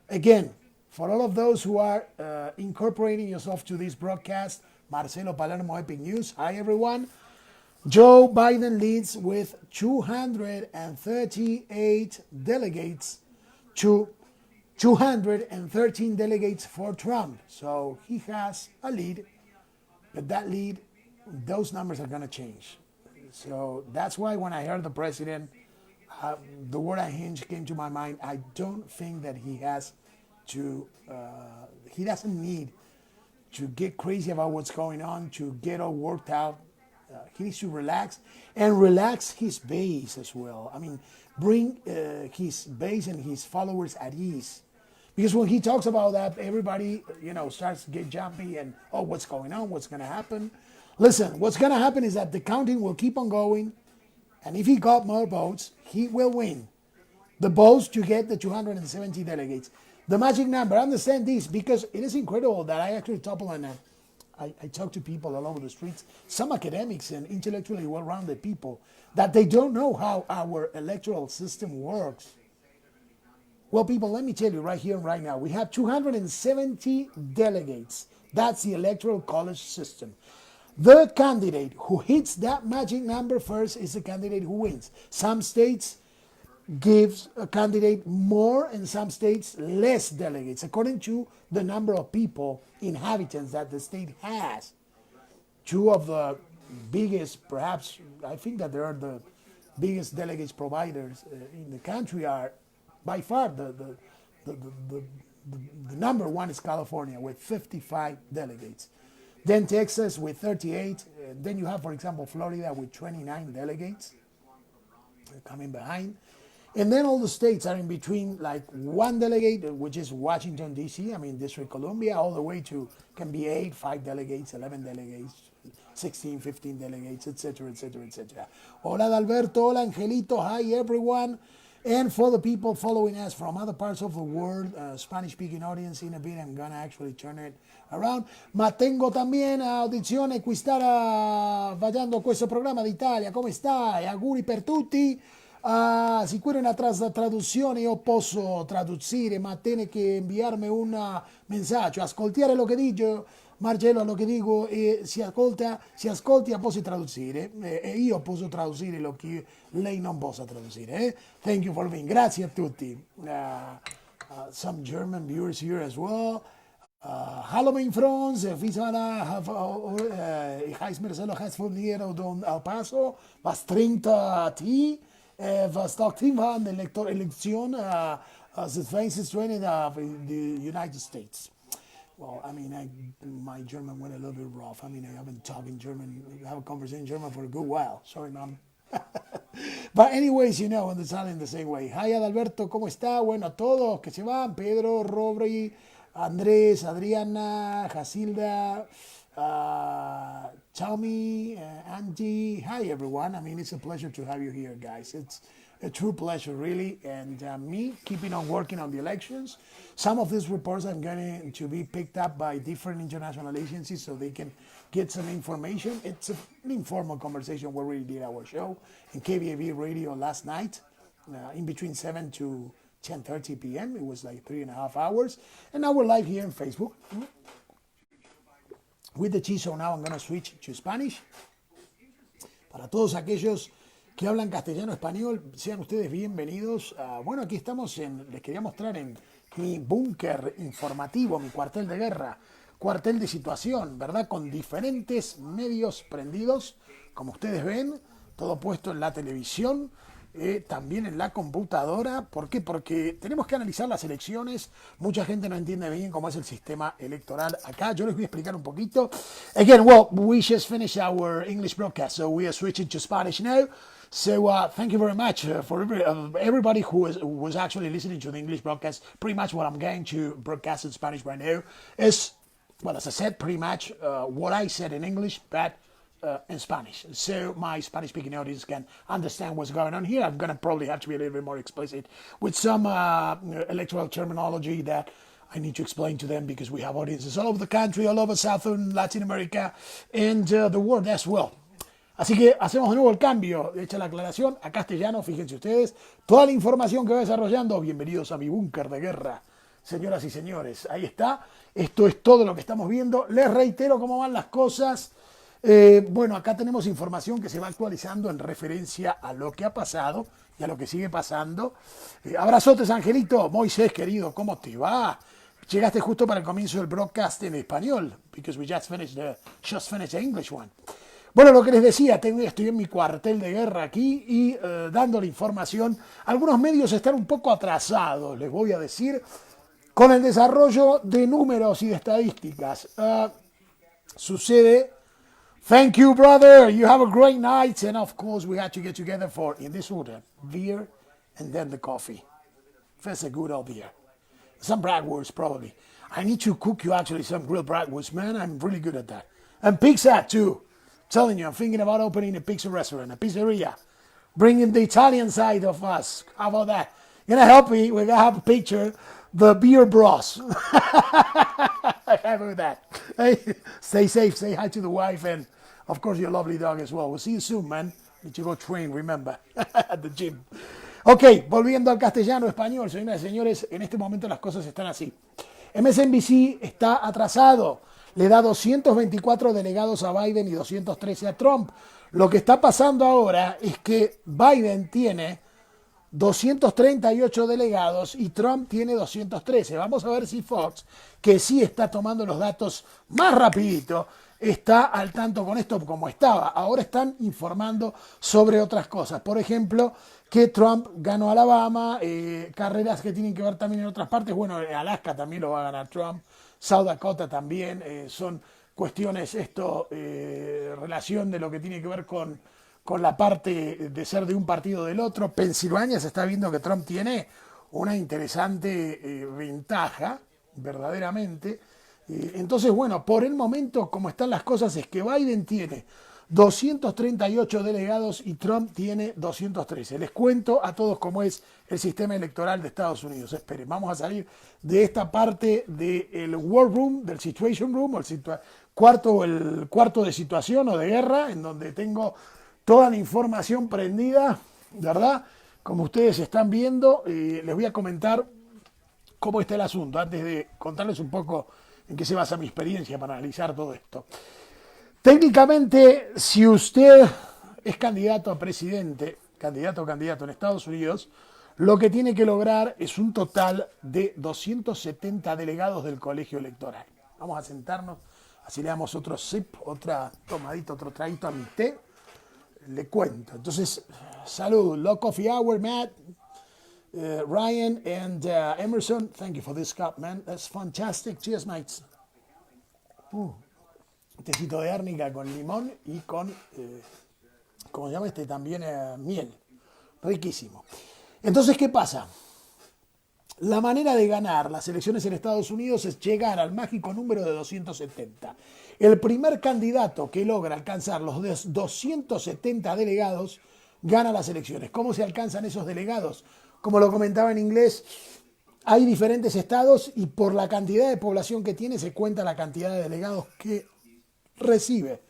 Again, for all of those who are incorporating yourself to this broadcast, Marcelo Palermo, Epic News. Hi, everyone. Joe Biden leads with 238 delegates to 213 delegates for Trump. So he has a lead, but that lead, those numbers are going to change. So that's why when I heard the president, the word unhinged came to my mind. I don't think that he has to, he doesn't need to get crazy about what's going on, to get all worked out. He needs to relax and relax his base as well. I mean, bring his base and his followers at ease. Because when he talks about that, everybody, starts to get jumpy and, oh, what's going on? What's going to happen? Listen, what's going to happen is that the counting will keep on going And if he got more votes, he will win the votes to get the 270 delegates. The magic number, understand this, because it is incredible that I actually topple and I talk to people all over the streets, some academics and intellectually well-rounded people, that they don't know how our electoral system works. Well, people, let me tell you right here and right now, we have 270 delegates. That's the electoral college system. The candidate who hits that magic number first is the candidate who wins. Some states gives a candidate more and some states less delegates according to the number of people, inhabitants that the state has. Two of the biggest, perhaps, I think that they are the biggest delegates providers in the country are by far the number one is California with 55 delegates. Then Texas with 38. Then you have, for example, Florida with 29 delegates coming behind. And then all the states are in between, like one delegate, which is Washington, D.C., I mean, District of Columbia, all the way to, can be 8, 5 delegates, 11 delegates, 16, 15 delegates, etc., etc., etc. Hola, Adalberto. Hola, Angelito. Hi, everyone. And for the people following us from other parts of the world, Spanish-speaking audience, in a bit I'm going to actually turn it around. Ma tengo también audizione qui sta facendo questo programma d'Italia. Come stai? Auguri per tutti. Si quiere una traduzione io posso tradurre, ma tiene che inviarmi un messaggio. Ascoltare lo che dico, Marcello, lo che dico e si ascolta e posso tradurre. E io posso tradurre lo che lei non possa tradurre. Thank you for being. Grazie a tutti. Some German viewers here as well. Hallo mijn Frans, Visana, ich heiße Marcelo, heißt von hier und El Paso. Was trinkt Tee? Was talked him on the election since training in the United States. Well, I mean, my German went a little bit rough. I mean, I haven't talked in German, have a conversation in German for a good while. Sorry, Mom. But anyways, you know, and sounding the same way. Hi, Adalberto, ¿cómo está? Bueno, todos que se van. Pedro, Robri, Andrés, Adriana, Jasilda, Tommy, Angie. Hi, everyone. I mean, it's a pleasure to have you here, guys. It's a true pleasure, really. And me keeping on working on the elections. Some of these reports I'm going to be picked up by different international agencies so they can get some information. It's an informal conversation where we did our show in KBAV radio last night, in between 7 to 10:30 p.m. It was like 3.5 hours. And now we're live here on Facebook with the Chi. So now I'm going to switch to Spanish. Para todos aquellos que hablan castellano español, sean ustedes bienvenidos. Bueno, aquí estamos les quería mostrar en mi búnker informativo, mi cuartel de guerra, cuartel de situación, ¿verdad? Con diferentes medios prendidos, como ustedes ven, todo puesto en la televisión, también en la computadora. ¿Por qué? Porque tenemos que analizar las elecciones. Mucha gente no entiende bien cómo es el sistema electoral acá. Yo les voy a explicar un poquito. Again, well, we just finished our English broadcast, so we are switching to Spanish now. So thank you very much for everybody who was actually listening to the English broadcast. Pretty much what I'm going to broadcast in Spanish right now is, well, as I said, pretty much what I said in English, but in Spanish. So my Spanish-speaking audience can understand what's going on here. I'm going to probably have to be a little bit more explicit with some electoral terminology that I need to explain to them because we have audiences all over the country, all over Southern Latin America, and the world as well. Así que hacemos de nuevo el cambio, hecha la aclaración, a castellano, fíjense ustedes, toda la información que va desarrollando, bienvenidos a mi búnker de guerra, señoras y señores, ahí está, esto es todo lo que estamos viendo, les reitero cómo van las cosas, bueno, acá tenemos información que se va actualizando en referencia a lo que ha pasado y a lo que sigue pasando, abrazotes Angelito, Moisés querido, ¿cómo te va? Llegaste justo para el comienzo del broadcast en español, because we just finished the English one. Bueno, lo que les decía, estoy en mi cuartel de guerra aquí y dando la información. Algunos medios están un poco atrasados, les voy a decir, con el desarrollo de números y de estadísticas. Sucede, thank you, brother, you have a great night, and of course we had to get together for, in this order, beer and then the coffee. First a good old beer. Some bratwurst, probably. I need to cook you actually some grilled bratwurst, man, I'm really good at that. And pizza, too. Telling you, I'm thinking about opening a pizza restaurant, a pizzeria. bringing the Italian side of us. How about that? Gonna help me. We're gonna have a picture. The beer bros. How about that? Hey, stay safe. Say hi to the wife and, of course, your lovely dog as well. We'll see you soon, man. Need to go train, remember, at the gym. Ok, volviendo al castellano, español, señoras y señores, en este momento las cosas están así. MSNBC está atrasado. Le da 224 delegados a Biden y 213 a Trump. Lo que está pasando ahora es que Biden tiene 238 delegados y Trump tiene 213. Vamos a ver si Fox, que sí está tomando los datos más rapidito, está al tanto con esto como estaba. Ahora están informando sobre otras cosas. Por ejemplo, que Trump ganó Alabama, carreras que tienen que ver también en otras partes. Bueno, Alaska también lo va a ganar Trump, South Dakota también. Son cuestiones, relación de lo que tiene que ver con la parte de ser de un partido o del otro. Pensilvania se está viendo que Trump tiene una interesante ventaja, verdaderamente. Entonces, bueno, por el momento, como están las cosas, es que Biden tiene 238 delegados y Trump tiene 213. Les cuento a todos cómo es el sistema electoral de Estados Unidos. Esperen, vamos a salir de esta parte del War Room, del Situation Room, o el cuarto de situación o de guerra, en donde tengo toda la información prendida, ¿verdad? Como ustedes están viendo, les voy a comentar cómo está el asunto, antes de contarles un poco en qué se basa mi experiencia para analizar todo esto. Técnicamente, si usted es candidato a presidente, candidato o candidato en Estados Unidos, lo que tiene que lograr es un total de 270 delegados del colegio electoral. Vamos a sentarnos, así le damos otro sip, otra tomadita, otro traguito a mi té. Le cuento. Entonces, salud. Low Coffee Hour, Matt, Ryan, and Emerson. Thank you for this cup, man. That's fantastic. Cheers, mates. Tecito de árnica con limón y con, ¿cómo se llama este? También miel. Riquísimo. Entonces, ¿qué pasa? La manera de ganar las elecciones en Estados Unidos es llegar al mágico número de 270. El primer candidato que logra alcanzar los 270 delegados gana las elecciones. ¿Cómo se alcanzan esos delegados? Como lo comentaba en inglés, hay diferentes estados y por la cantidad de población que tiene se cuenta la cantidad de delegados que recibe.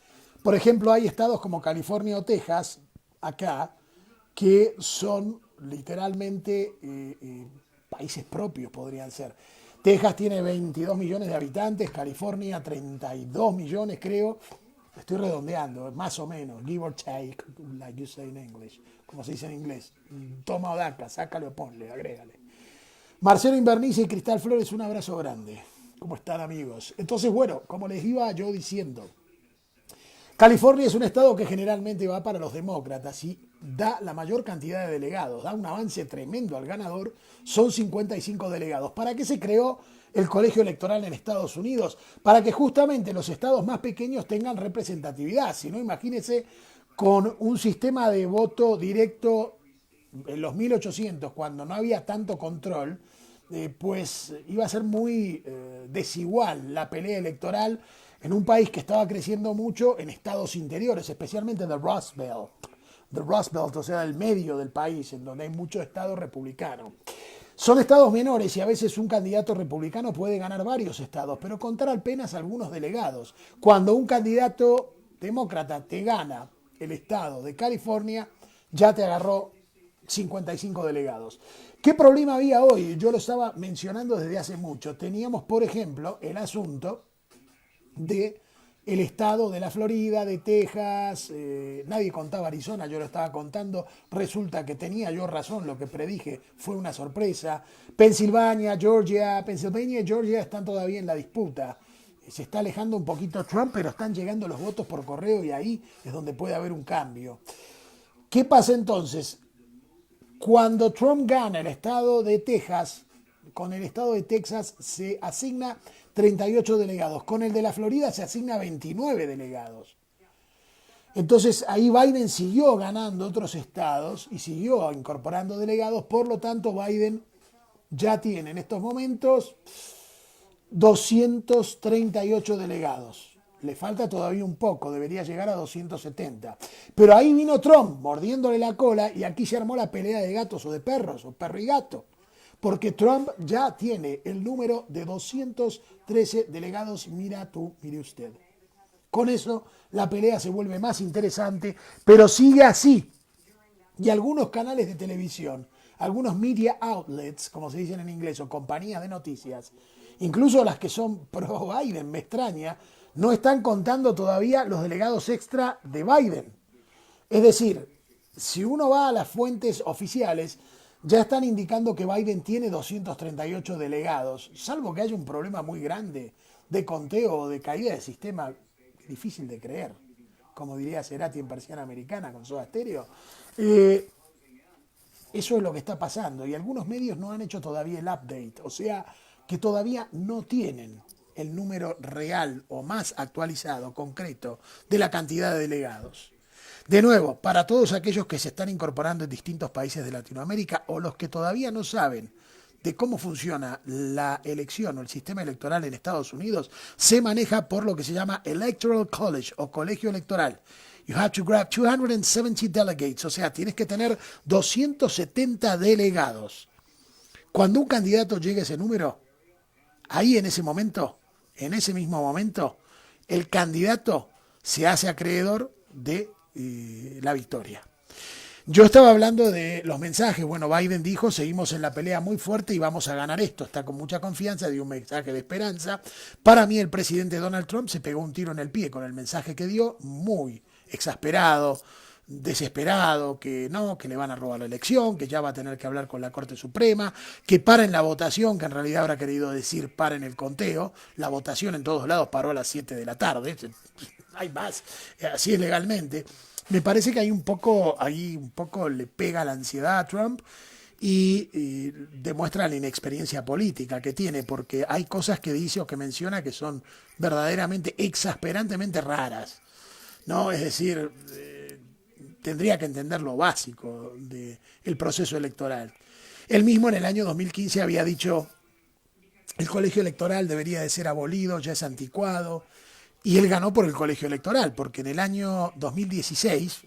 Por ejemplo, hay estados como California o Texas, acá, que son literalmente países propios, podrían ser. Texas tiene 22 millones de habitantes, California 32 millones, creo. Estoy redondeando, más o menos, give or take, like you say in English, como se dice en inglés. Toma o daca, sácale o ponle, agrégale. Marcelo Invernice y Cristal Flores, un abrazo grande. ¿Cómo están, amigos? Entonces, bueno, como les iba yo diciendo, California es un estado que generalmente va para los demócratas y da la mayor cantidad de delegados, da un avance tremendo al ganador, son 55 delegados. ¿Para qué se creó el colegio electoral en Estados Unidos? Para que justamente los estados más pequeños tengan representatividad. Si no, imagínense con un sistema de voto directo en los 1800, cuando no había tanto control, pues iba a ser muy desigual la pelea electoral en un país que estaba creciendo mucho en estados interiores, especialmente the Rust Belt, o sea, el medio del país, en donde hay muchos estados republicanos. Son estados menores y a veces un candidato republicano puede ganar varios estados, pero contar apenas algunos delegados. Cuando un candidato demócrata te gana el estado de California, ya te agarró 55 delegados. ¿Qué problema había hoy? Yo lo estaba mencionando desde hace mucho. Teníamos, por ejemplo, el asunto de el estado de la Florida, de Texas, nadie contaba Arizona, yo lo estaba contando, resulta que tenía yo razón, lo que predije fue una sorpresa. Pensilvania y Georgia están todavía en la disputa. Se está alejando un poquito Trump, pero están llegando los votos por correo y ahí es donde puede haber un cambio. ¿Qué pasa entonces? Cuando Trump gana el estado de Texas, con el estado de Texas se asigna 38 delegados. Con el de la Florida se asigna 29 delegados. Entonces ahí Biden siguió ganando otros estados y siguió incorporando delegados. Por lo tanto, Biden ya tiene en estos momentos 238 delegados. Le falta todavía un poco, debería llegar a 270. Pero ahí vino Trump mordiéndole la cola y aquí se armó la pelea de gatos o de perros, o perro y gato. Porque Trump ya tiene el número de 213 delegados, mira tú, mire usted. Con eso la pelea se vuelve más interesante, pero sigue así. Y algunos canales de televisión, algunos media outlets, como se dicen en inglés, o compañías de noticias, incluso las que son pro Biden, me extraña, no están contando todavía los delegados extra de Biden. Es decir, si uno va a las fuentes oficiales, ya están indicando que Biden tiene 238 delegados, salvo que haya un problema muy grande de conteo o de caída del sistema, difícil de creer, como diría Cerati en Persiana Americana con Soda Stereo. Eso es lo que está pasando y algunos medios no han hecho todavía el update, o sea que todavía no tienen el número real o más actualizado, concreto, de la cantidad de delegados. De nuevo, para todos aquellos que se están incorporando en distintos países de Latinoamérica o los que todavía no saben de cómo funciona la elección o el sistema electoral en Estados Unidos, se maneja por lo que se llama Electoral College o colegio electoral. You have to grab 270 delegates, o sea, tienes que tener 270 delegados. Cuando un candidato llegue a ese número, ahí en ese momento, en ese mismo momento, el candidato se hace acreedor de la victoria. Yo estaba hablando de los mensajes. Bueno, Biden dijo, seguimos en la pelea muy fuerte y vamos a ganar esto. Está con mucha confianza, dio un mensaje de esperanza. Para mí el presidente Donald Trump se pegó un tiro en el pie con el mensaje que dio, muy exasperado, desesperado, que no, que le van a robar la elección, que ya va a tener que hablar con la Corte Suprema, que paren la votación, que en realidad habrá querido decir paren el conteo. La votación en todos lados paró a las 7 de la tarde. Hay más, así es legalmente. Me parece que ahí un poco le pega la ansiedad a Trump y demuestra la inexperiencia política que tiene, porque hay cosas que dice o que menciona que son verdaderamente exasperantemente raras, ¿no? Es decir, tendría que entender lo básico del proceso electoral. Él mismo en el año 2015 había dicho el colegio electoral debería de ser abolido, ya es anticuado. Y él ganó por el colegio electoral, porque en el año 2016,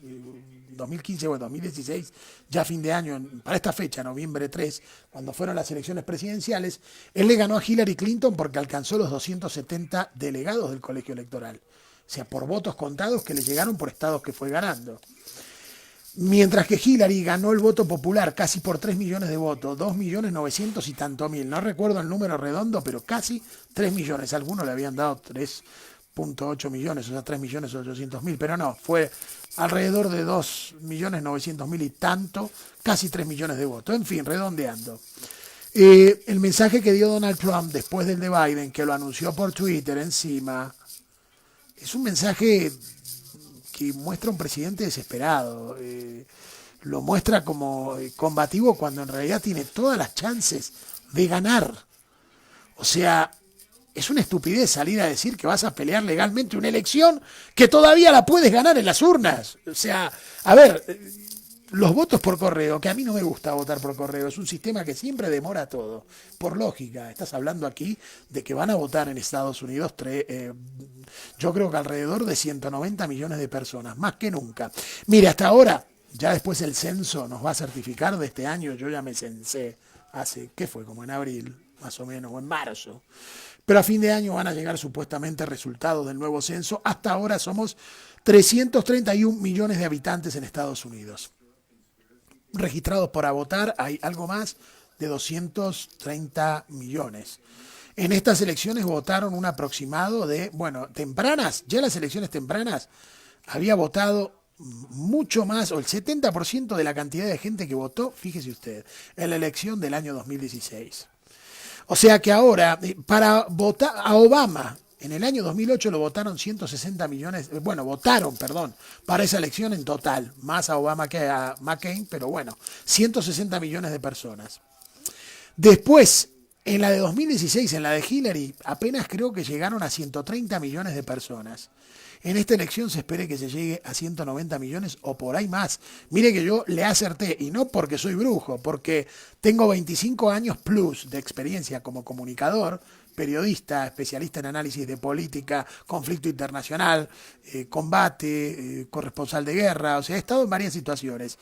2015 o 2016, ya fin de año, para esta fecha, noviembre 3, cuando fueron las elecciones presidenciales, él le ganó a Hillary Clinton porque alcanzó los 270 delegados del colegio electoral. O sea, por votos contados que le llegaron por estados que fue ganando. Mientras que Hillary ganó el voto popular casi por 3 millones de votos, 2.900.000 y tanto mil. No recuerdo el número redondo, pero casi 3 millones. Algunos le habían dado 3.8 millones, o sea, 3.800.000, pero no, fue alrededor de 2.900.000 y tanto, casi 3 millones de votos. En fin, redondeando. El mensaje que dio Donald Trump después del de Biden, que lo anunció por Twitter encima, es un mensaje que muestra un presidente desesperado. Lo muestra como combativo cuando en realidad tiene todas las chances de ganar. O sea, es una estupidez salir a decir que vas a pelear legalmente una elección que todavía la puedes ganar en las urnas. O sea, a ver, los votos por correo, que a mí no me gusta votar por correo, es un sistema que siempre demora todo. Por lógica, estás hablando aquí de que van a votar en Estados Unidos, yo creo que alrededor de 190 millones de personas, más que nunca. Mire, hasta ahora, ya después el censo nos va a certificar de este año, yo ya me censé hace, ¿qué fue? Como en abril, más o menos, o en marzo. Pero a fin de año van a llegar supuestamente resultados del nuevo censo. Hasta ahora somos 331 millones de habitantes en Estados Unidos. Registrados para votar hay algo más de 230 millones. En estas elecciones votaron un aproximado de, bueno, tempranas, ya las elecciones tempranas había votado mucho más, o el 70% de la cantidad de gente que votó, fíjese usted, en la elección del año 2016. O sea que ahora, para votar a Obama, en el año 2008 lo votaron 160 millones, votaron, para esa elección en total, más a Obama que a McCain, pero bueno, 160 millones de personas. Después, en la de 2016, en la de Hillary, apenas creo que llegaron a 130 millones de personas. En esta elección se espere que se llegue a 190 millones o por ahí más. Mire que yo le acerté, y no porque soy brujo, porque tengo 25 años plus de experiencia como comunicador, periodista, especialista en análisis de política, conflicto internacional, combate, corresponsal de guerra, o sea, he estado en varias situaciones.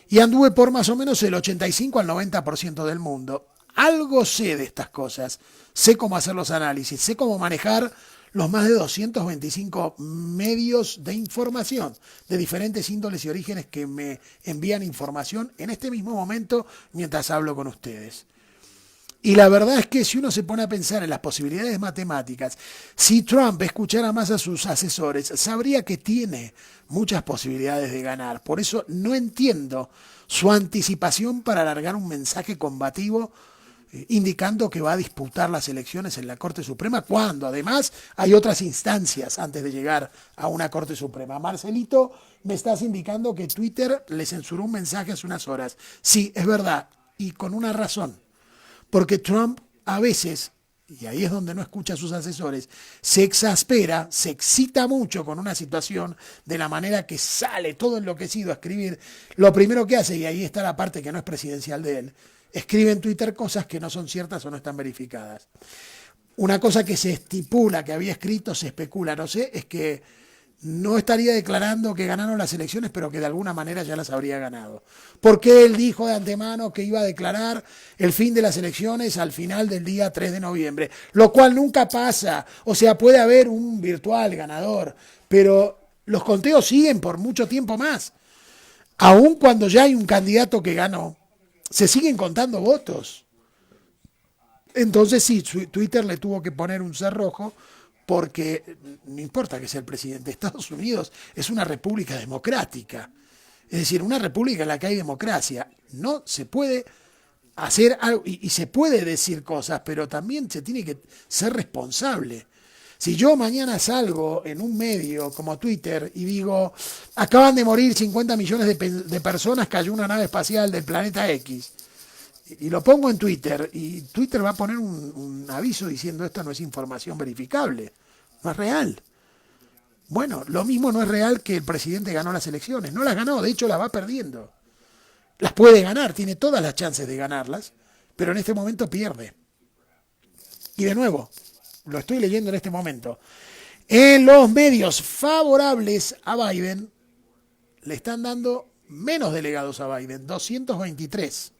Y anduve por más o menos el 85 al 90% del mundo. Algo sé de estas cosas, sé cómo hacer los análisis, sé cómo manejar los más de 225 medios de información de diferentes índoles y orígenes que me envían información en este mismo momento mientras hablo con ustedes. Y la verdad es que si uno se pone a pensar en las posibilidades matemáticas, si Trump escuchara más a sus asesores, sabría que tiene muchas posibilidades de ganar. Por eso no entiendo su anticipación para alargar un mensaje combativo indicando que va a disputar las elecciones en la Corte Suprema, cuando además hay otras instancias antes de llegar a una Corte Suprema. Marcelito, me estás indicando que Twitter le censuró un mensaje hace unas horas. Sí, es verdad, y con una razón. Porque Trump a veces, y ahí es donde no escucha a sus asesores, se exaspera, se excita mucho con una situación de la manera que sale todo enloquecido a escribir. Lo primero que hace, y ahí está la parte que no es presidencial de él, escribe en Twitter cosas que no son ciertas o no están verificadas. Una cosa que se estipula que había escrito, se especula, no sé, es que no estaría declarando que ganaron las elecciones, pero que de alguna manera ya las habría ganado. Porque él dijo de antemano que iba a declarar el fin de las elecciones al final del día 3 de noviembre, lo cual nunca pasa. O sea, puede haber un virtual ganador, pero los conteos siguen por mucho tiempo más. Aun cuando ya hay un candidato que ganó, se siguen contando votos. Entonces sí, Twitter le tuvo que poner un cerrojo, porque no importa que sea el presidente, Estados Unidos es una república democrática, es decir, una república en la que hay democracia. No se puede hacer algo, y se puede decir cosas, pero también se tiene que ser responsable. Si yo mañana salgo en un medio como Twitter y digo, acaban de morir 50 millones de personas, cayó una nave espacial del planeta X, y lo pongo en Twitter, y Twitter va a poner un aviso diciendo esto no es información verificable, no es real. Bueno, lo mismo no es real que el presidente ganó las elecciones, no las ganó, de hecho las va perdiendo. Las puede ganar, tiene todas las chances de ganarlas, pero en este momento pierde. Y de nuevo, lo estoy leyendo en este momento, en los medios favorables a Biden le están dando menos delegados a Biden, 223.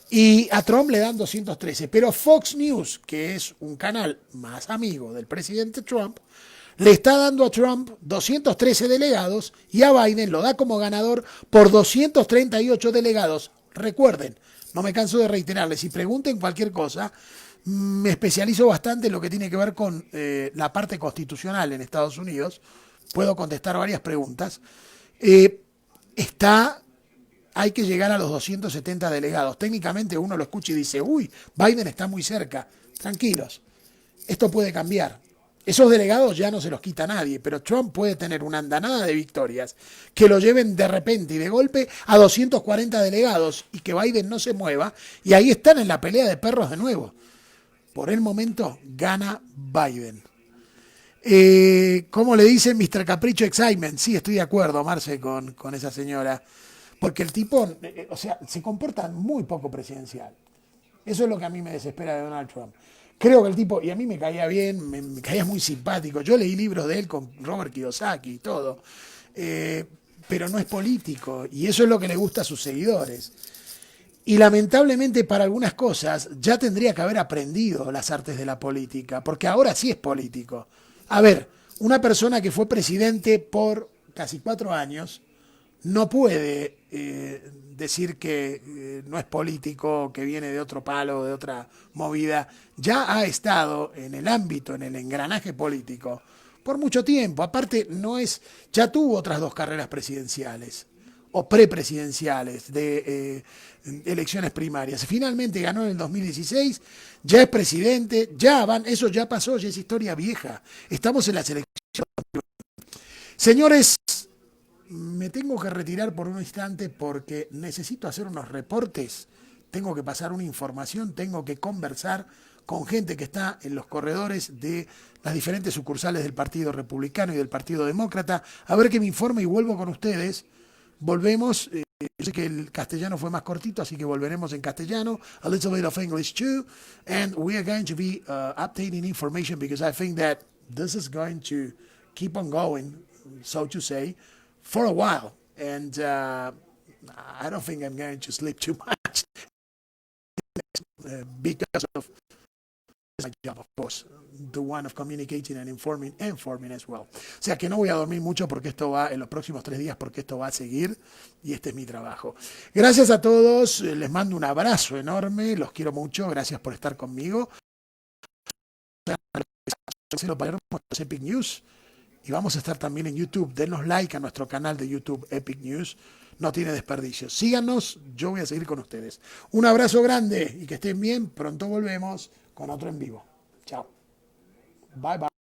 Y a Trump le dan 213. Pero Fox News, que es un canal más amigo del presidente Trump, le está dando a Trump 213 delegados y a Biden lo da como ganador por 238 delegados. Recuerden, no me canso de reiterarles, si pregunten cualquier cosa, me especializo bastante en lo que tiene que ver con la parte constitucional en Estados Unidos. Puedo contestar varias preguntas. Hay que llegar a los 270 delegados. Técnicamente uno lo escucha y dice, uy, Biden está muy cerca. Tranquilos, esto puede cambiar. Esos delegados ya no se los quita nadie, pero Trump puede tener una andanada de victorias que lo lleven de repente y de golpe a 240 delegados y que Biden no se mueva, y ahí están en la pelea de perros de nuevo. Por el momento gana Biden. ¿Cómo le dicen Mr. Capricho Excitement? Sí, estoy de acuerdo, Marce, con esa señora. Porque el tipo, o sea, se comporta muy poco presidencial. Eso es lo que a mí me desespera de Donald Trump. Creo que el tipo, y a mí me caía bien, me caía muy simpático. Yo leí libros de él con Robert Kiyosaki y todo. Pero no es político. Y eso es lo que le gusta a sus seguidores. Y lamentablemente para algunas cosas ya tendría que haber aprendido las artes de la política. Porque ahora sí es político. A ver, una persona que fue presidente por casi 4 años no puede decir que no es político, que viene de otro palo, de otra movida. Ya ha estado en el ámbito, en el engranaje político, por mucho tiempo. Aparte, ya tuvo otras 2 carreras presidenciales o prepresidenciales de elecciones primarias. Finalmente ganó en el 2016, ya es presidente, eso ya pasó, ya es historia vieja. Estamos en las elecciones. Señores, me tengo que retirar por un instante porque necesito hacer unos reportes, tengo que pasar una información, tengo que conversar con gente que está en los corredores de las diferentes sucursales del Partido Republicano y del Partido Demócrata, a ver qué me informe y vuelvo con ustedes. Volvemos. yo sé que el castellano fue más cortito, así que volveremos en castellano. A little bit of English too. And we are going to be updating information because I think that this is going to keep on going, so to say, for a while. And I don't think I'm going to sleep too much because of my job, of course, the one of communicating and informing as well. O sea que no voy a dormir mucho porque esto va en los próximos 3 días, porque esto va a seguir y este es mi trabajo. Gracias a todos, les mando un abrazo enorme, los quiero mucho, gracias por estar conmigo. PALERMO'S Epic News y vamos a estar también en YouTube. Denos like a nuestro canal de YouTube Epic News, no tiene desperdicio. Síganos, yo voy a seguir con ustedes. Un abrazo grande y que estén bien, pronto volvemos con otro en vivo. Chao. Bye bye.